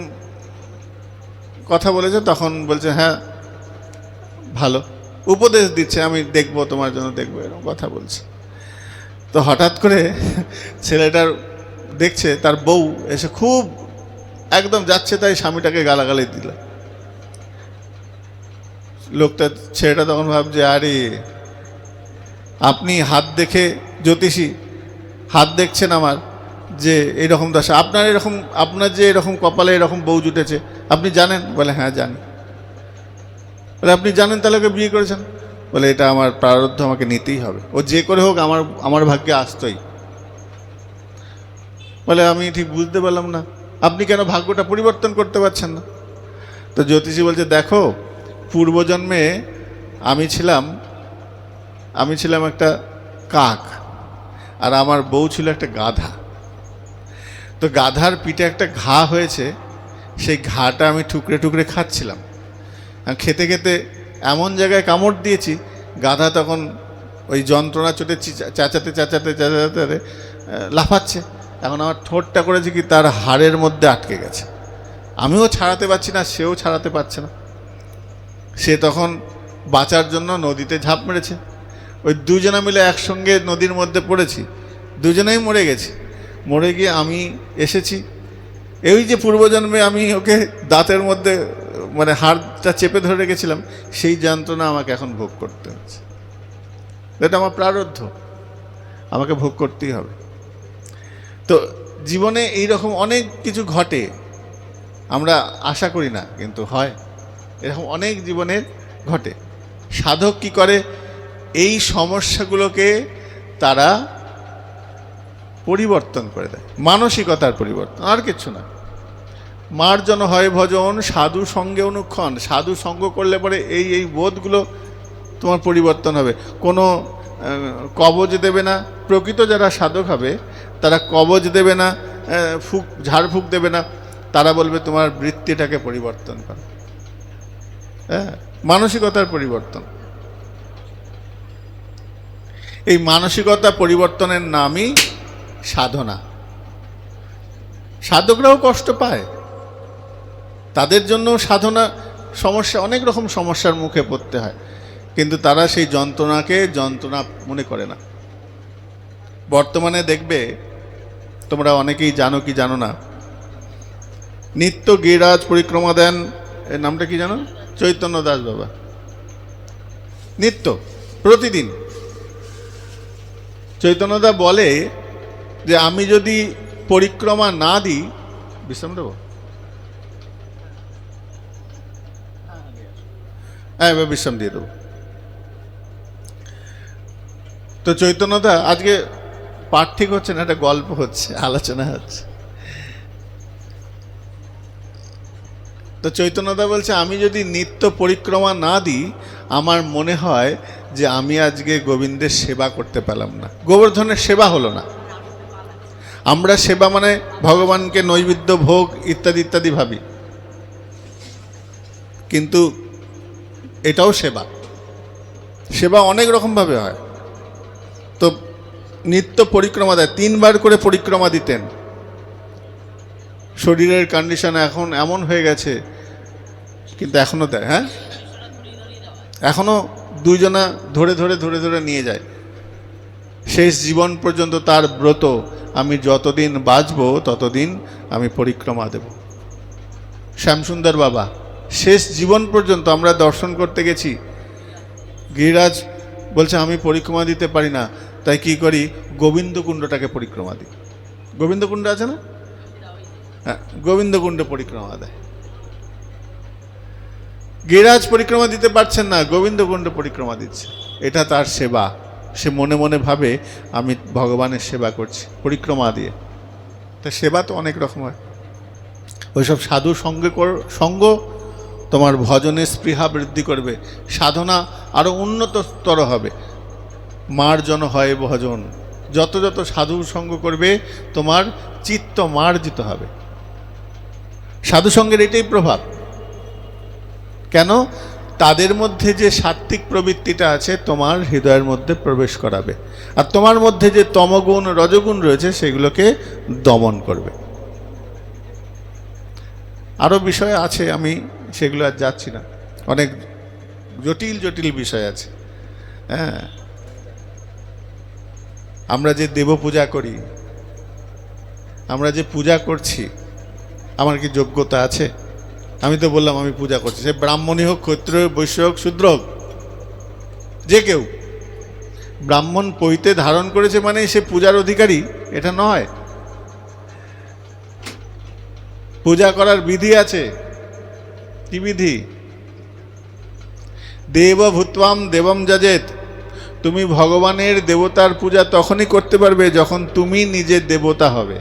কথা বলেছে, তখন বলছে হ্যাঁ ভালো, উপদেশ দিচ্ছে, আমি দেখবো, তোমার জন্য দেখবো, এরকম কথা বলছে। তো হঠাৎ করে ছেলেটার দেখছে তার বউ এসে খুব একদম যাচ্ছে তাই স্বামীটাকে গালাগালি দিল। ছেলেটা তখন ভাবছে, আরে আপনি হাত দেখে, জ্যোতিষী হাত দেখছেন আমার, যে এরকম দশা আপনার যে এরকম কপালে এরকম বউ জুটেছে আপনি জানেন? বলে হ্যাঁ জানি। বলে আপনি জানেন, তাহলে ওকে বিয়ে করেছেন? বলে এটা আমার প্রারব্ধ, আমাকে নিতেই হবে, ও যে করে হোক আমার ভাগ্যে আসতোই। বলে আমি ঠিক বুঝতে পারলাম না, আপনি কেন ভাগ্যটা পরিবর্তন করতে পারছেন না? তো জ্যোতিষী বলছে, দেখো, পূর্বজন্মে আমি ছিলাম একটা কাক, আর আমার বউ ছিল একটা গাধা। তো গাধার পিঠে একটা ঘা হয়েছে, সেই ঘাটা আমি টুকরে টুকরে খাচ্ছিলাম। খেতে খেতে এমন জায়গায় কামড় দিয়েছি, গাধা তখন ওই যন্ত্রণা চোটে চেঁচাতে লাফাচ্ছে। এখন আমার ঠোঁটটা করেছে কি, তার হাড়ের মধ্যে আটকে গেছে, আমিও ছাড়াতে পারছি না, সেও ছাড়াতে পারছে না। সে তখন বাঁচার জন্য নদীতে ঝাঁপ মেরেছে। ওই দুজনা মিলে একসঙ্গে নদীর মধ্যে পড়েছি, দুজনেই মরে গেছি। মরে গিয়ে আমি এসেছি, এই যে পূর্বজন্মে আমি ওকে দাঁতের মধ্যে মানে হাড়টা চেপে ধরে রেখেছিলাম, সেই যন্ত্রণা আমাকে এখন ভোগ করতে হচ্ছে। এটা আমার প্রারব্ধ, আমাকে ভোগ করতেই হবে। তো জীবনে এইরকম অনেক কিছু ঘটে, আমরা আশা করি না, কিন্তু হয়। এরকম অনেক জীবনের ঘটে। সাধক কি করে, এই সমস্যাগুলোকে তারা পরিবর্তন করে দেয়, মানসিকতার পরিবর্তন, আর কিছু না। মার্জন হয় ভজন, সাধু সঙ্গে অনুক্ষণ। সাধু সঙ্গ করলে পরে এই বোধগুলো তোমার পরিবর্তন হবে। কোনো কবজ দেবে না। প্রকৃত যারা সাধক হবে তারা কবজ দেবে না, ঝাড়ফুঁক দেবে না, তারা বলবে তোমার বৃত্তিটাকে পরিবর্তন করো। হ্যাঁ, মানসিকতার পরিবর্তন। এই মানসিকতা পরিবর্তনের নামই সাধনা। সাধকরাও কষ্ট পায়, তাদের জন্য সাধনা সমস্যা, অনেক রকম সমস্যার মুখে পড়তে হয়, কিন্তু তারা সেই যন্ত্রণাকে যন্ত্রণা মনে করে না। বর্তমানে দেখবে, তোমরা অনেকেই জানো কি জানো না, নিত্য গিরিরাজ পরিক্রমা দেন, এর নামটা কি জানো? চৈতন্য দাস বাবা। নিত্য, প্রতিদিন চৈতন্যদা বলে যে আমি যদি পরিক্রমা না দিই, বিশ্রাম দেবো? হ্যাঁ, এবার বিশ্রাম দিয়ে দেবো। তো চৈতন্যদা আজকে পাঠ ঠিক হচ্ছে না, একটা গল্প হচ্ছে, আলোচনা হচ্ছে। তো চৈতন্যদা বলছে আমি যদি নিত্য পরিক্রমা না দিই, আমার মনে হয় যে আমি আজকে গোবিন্দের সেবা করতে পারলাম না, গোবর্ধনের সেবা হলো না। আমরা সেবা মানে ভগবানকে নৈবেদ্য, ভোগ ইত্যাদি ইত্যাদি ভাবি, কিন্তু এটাও সেবা। সেবা অনেক রকমভাবে হয়। তো নিত্য পরিক্রমা দেয়, 3 বার করে পরিক্রমা দিতেন। শরীরের কন্ডিশন এখন এমন হয়ে গেছে, কিন্তু এখনও দেয়। হ্যাঁ, এখনও দুইজনা ধরে ধরে ধরে ধরে নিয়ে যায়। শেষ জীবন পর্যন্ত তার ব্রত, আমি যতদিন বাঁচব ততদিন আমি পরিক্রমা দেব। শ্যামসুন্দর বাবা শেষ জীবন পর্যন্ত আমরা দর্শন করতে গেছি, গিরিরাজ বলছে আমি পরিক্রমা দিতে পারি না, তাই কি করি, গোবিন্দকুণ্ডটাকে পরিক্রমা দিই। গোবিন্দকুণ্ড আছে না, হ্যাঁ, গোবিন্দকুণ্ডে পরিক্রমা দেয়। গিরিরাজ পরিক্রমা দিতে পারছেন না, গোবিন্দকুণ্ড পরিক্রমা দিচ্ছে। এটা তার সেবা। সে মনে মনে ভাবে আমি ভগবানের সেবা করছি পরিক্রমা দিয়ে। তা সেবা তো অনেক রকম হয়। ওইসব সাধু সঙ্গ তোমার ভজনে স্পৃহা বৃদ্ধি করবে, সাধনা আরও উন্নততর হবে। মার্জন হয় ভজন, যত যত সাধু সঙ্গ করবে তোমার চিত্ত মার্জিত হবে। সাধু সঙ্গের এটাই প্রভাব। কেন? তাদের মধ্যে যে সাত্ত্বিক প্রবৃত্তিটা আছে তোমার হৃদয়ের মধ্যে প্রবেশ করাবে, আর তোমার মধ্যে যে তমগুণ রজগুণ রয়েছে সেগুলোকে দমন করবে। আরও বিষয় আছে, আমি সেগুলো আর যাচ্ছি না, অনেক জটিল জটিল বিষয় আছে। হ্যাঁ, আমরা যে দেব পূজা করি, আমরা যে পূজা করছি, আমার কি যোগ্যতা আছে? আমি তো বললাম আমি পূজা করছি, সে ব্রাহ্মণই হোক, ক্ষত্রিয় হোক, বৈশ্য হোক, শূদ্র হোক, যে কেউ। ব্রাহ্মণ পৈতে ধারণ করেছে মানে সে পূজার অধিকারী, এটা নয়। পূজা করার বিধি আছে। কি বিধি? দেব ভূত্বাম দেবম যজেত। তুমি ভগবানের দেবতার পূজা তখনই করতে পারবে যখন তুমি নিজে দেবতা হবে।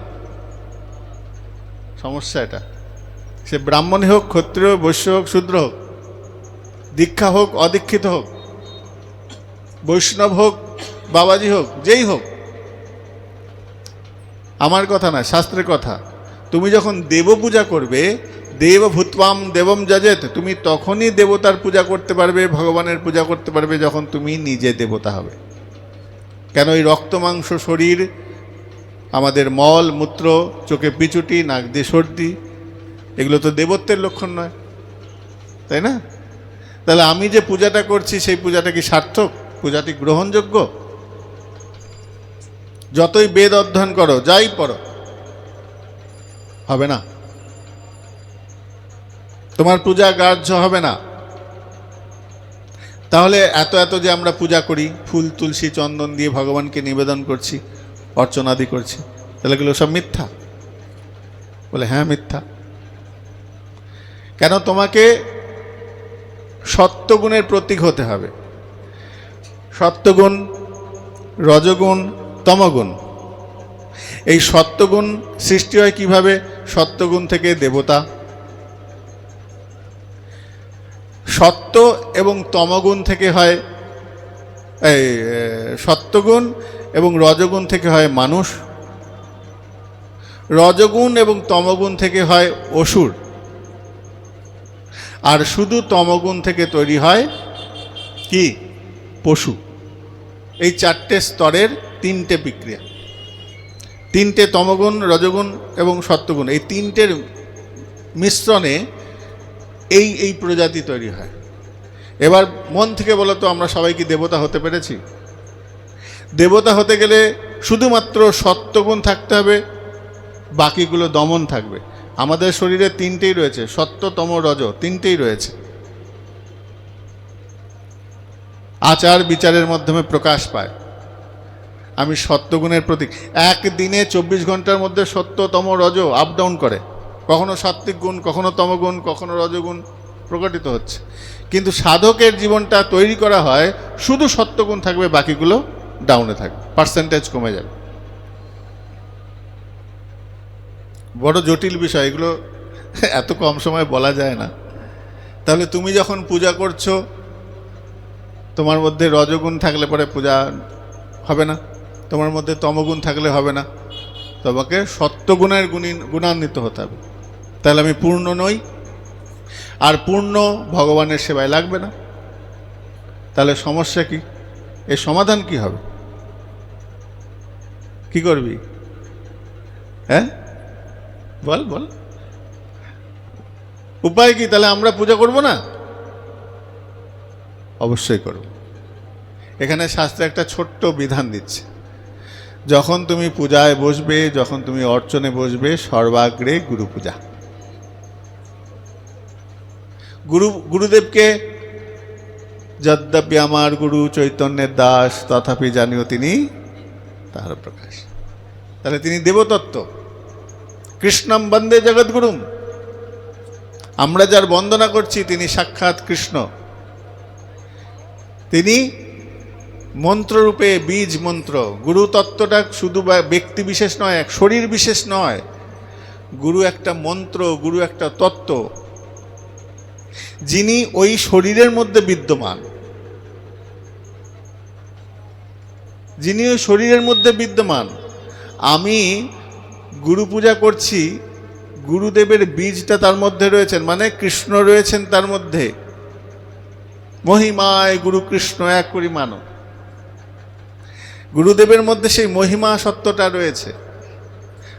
সমস্যা এটা। সে ব্রাহ্মণ হোক, ক্ষত্রিয়, বৈশ্য হোক, শূদ্র হোক, দীক্ষা হোক, অদীক্ষিত হোক, বৈষ্ণব হোক, বাবাজি হোক, যেই হোক, আমার কথা না, শাস্ত্রের কথা। তুমি যখন দেব পূজা করবে, দেব ভূত্বাম দেবম যজেত, তুমি তখনই দেবতার পূজা করতে পারবে, ভগবানের পূজা করতে পারবে যখন তুমি নিজে দেবতা হবে। কেন? এই রক্ত মাংস শরীর, আমাদের মল মূত্র, চোখে পিচুটি, নাক দিয়ে সর্দি, এগুলো তো দেবত্বের লক্ষণ নয়, তাই না? তাহলে আমি যে পূজাটা করছি সেই পূজাটা কি সার্থক? পূজাটি গ্রহণযোগ্য? যতই বেদ অধ্যয়ন করো, যাই পড়ো, হবে না। তোমার পূজা গ্রাহ্য হবে না। তাহলে এত এত যে আমরা পূজা করি, ফুল তুলসী চন্দন দিয়ে ভগবানকে নিবেদন করছি, অর্চনাদি করছি, তাহলে এগুলো সব মিথ্যা? বলে হ্যাঁ মিথ্যা। কেন? তোমাকে সত্যগুণের প্রতীক হতে হবে। সত্যগুণ, রজগুণ, তমগুণ। এই সত্যগুণ সৃষ্টি হয় কিভাবে? সত্যগুণ থেকে দেবতা। সত্য এবং তমগুণ থেকে হয়, এই সত্যগুণ এবং রজগুণ থেকে হয় মানুষ। রজগুণ এবং তমগুণ থেকে হয় অসুর। আর শুধু তমগুণ থেকে তৈরি হয় কি? পশু। এই চারটে স্তরের তিনটে বিক্রিয়া, তিনটে তমগুণ, রজগুণ এবং সত্যগুণ, এই তিনটের মিশ্রণে এই প্রজাতি তৈরি হয়। এবার মন থেকে বলো তো, আমরা সবাই কি দেবতা হতে পেরেছি? দেবতা হতে গেলে শুধুমাত্র সত্যগুণ থাকতে হবে, বাকিগুলো দমন থাকবে। আমাদের শরীরে তিনটেই রয়েছে, সত্য, তম, রজ, তিনটেই রয়েছে। আচার বিচারের মাধ্যমে প্রকাশ পায়। আমি সত্যগুণের প্রতীক। একদিনে 24 ঘন্টার মধ্যে সত্য, তম, রজ আপ ডাউন করে, কখনো সাত্ত্বিক গুণ, কখনো তমগুণ, কখনো রজগুণ প্রকটিত হচ্ছে। কিন্তু সাধকের জীবনটা তৈরি করা হয় শুধু সত্যগুণ থাকবে, বাকিগুলো ডাউনে থাকবে, পার্সেন্টেজ কমে যাবে। বড় জটিল বিষয় এগুলো, এত কম সময় বলা যায় না। তাহলে তুমি যখন পূজা করছো, তোমার মধ্যে রজগুণ থাকলে পরে পূজা হবে না, তোমার মধ্যে তমগুণ থাকলে হবে না, তোমাকে সত্যগুণের গুণান্বিত হতে হবে। তাহলে আমি পূর্ণ নই, আর পূর্ণ ভগবানের সেবায় লাগবে না। তাহলে সমস্যা কি? এর সমাধান কি হবে? কি করবি? হ্যাঁ বল বল, উপায় কি? তাহলে আমরা পূজা করব না? অবশ্যই করব। এখানে শাস্ত্রে একটা ছোট্ট বিধান দিচ্ছে, যখন তুমি পূজায় বসবে, যখন তুমি অর্চনে বসবে, সর্বাগ্রে গুরু পূজা। গুরুদেবকে যদ্যপি আমার গুরু চৈতন্যের দাস তথাপি জানিও তিনি তাহার প্রকাশ। তাহলে তিনি দেবতত্ত্ব। কৃষ্ণম বন্দে জগৎগুরুম, আমরা যার বন্দনা করছি তিনি সাক্ষাৎ কৃষ্ণ। তিনি মন্ত্ররূপে বীজ মন্ত্র। গুরু তত্ত্বটা শুধু ব্যক্তি বিশেষ নয়, এক শরীর বিশেষ নয়। গুরু একটা মন্ত্র, গুরু একটা তত্ত্ব, যিনি ওই শরীরের মধ্যে বিদ্যমান, যিনি ওই শরীরের মধ্যে বিদ্যমান। আমি গুরু পূজা করছি, গুরুদেবের বীজটা তার মধ্যে রয়েছেন, মানে কৃষ্ণ রয়েছেন তার মধ্যে। মহিমায় গুরু কৃষ্ণ এক করি মানো। গুরুদেবের মধ্যে সেই মহিমা সত্যটা রয়েছে।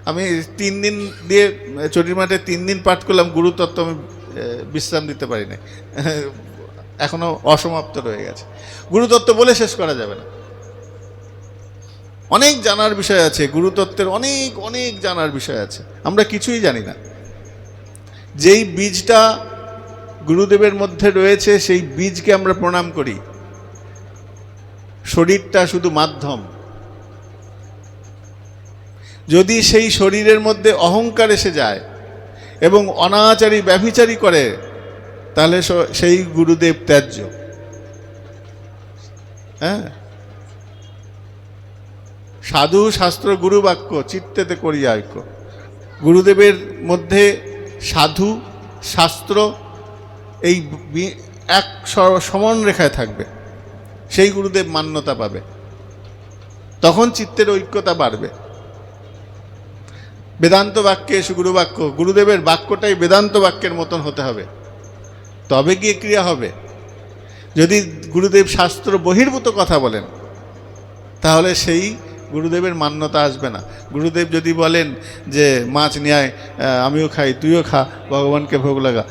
আমি 3 দিন দিয়ে চটিমাঠে 3 দিন পাঠ করলাম গুরুতত্ত্ব, আমি বিশ্রাম দিতে পারি না, এখনো অসমাপ্ত রয়ে গেছে। গুরুতত্ত্ব বলে শেষ করা যাবে না। অনেক জানার বিষয় আছে গুরুতত্ত্বের, অনেক অনেক জানার বিষয় আছে, আমরা কিছুই জানি না। যেই বীজটা গুরুদেবের মধ্যে রয়েছে সেই বীজকে আমরা প্রণাম করি। শরীরটা শুধু মাধ্যম। যদি সেই শরীরের মধ্যে অহংকার এসে যায় এবং অনাচারী ব্যভিচারী করে, তাহলে সেই গুরুদেব ত্যায্য। হ্যাঁ, সাধু শাস্ত্র গুরু বাক্য চিত্তেতে করিয়া ঐক্য। গুরুদেবের মধ্যে সাধু শাস্ত্র এই এক সমান রেখায় থাকবে, সেই গুরুদেব মান্যতা পাবে, তখন চিত্তের ঐক্যতা বাড়বে। বেদান্ত বাক্যে এসে গুরু বাক্য, গুরুদেবের বাক্যটাই বেদান্ত বাক্যের মতন হতে হবে, তবে গিয়ে ক্রিয়া হবে। যদি গুরুদেব শাস্ত্র বহির্ভূত কথা বলেন, তাহলে সেই গুরুদেবের মান্যতা আসবে না। গুরুদেব যদি বলেন যে মাছ নিয়ে আয়, আমিও খাই, তুইও খা, ভগবানকে ভোগ লাগা,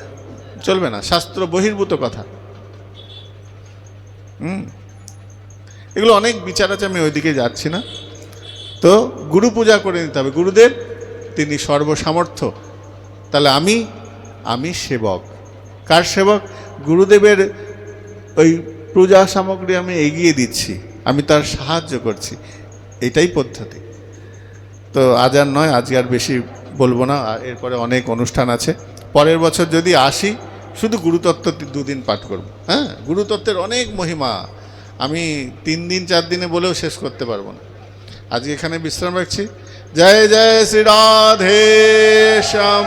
চলবে না, শাস্ত্র বহির্ভূত কথা। এগুলো অনেক বিচার আছে, আমি ওইদিকে যাচ্ছি না। তো গুরু পূজা করে নিতে হবে। গুরুদেব তিনি সর্বসামর্থ্য। তাহলে আমি সেবক। কার সেবক? গুরুদেবের ওই পূজা সামগ্রী আমি এগিয়ে দিচ্ছি, আমি তার সাহায্য করছি, এটাই পদ্ধতি। তো আজ আর নয়, আজকে আর বেশি বলবো না, এরপরে অনেক অনুষ্ঠান আছে। পরের বছর যদি আসি, শুধু গুরুতত্ত্ব 2 দিন পাঠ করব। হ্যাঁ, গুরুতত্ত্বের অনেক মহিমা আমি 3 দিন 4 দিনে বলেও শেষ করতে পারবো না। আজকে এখানে বিশ্রাম রাখছি। জয় জয় শ্রী রাধে শ্যাম।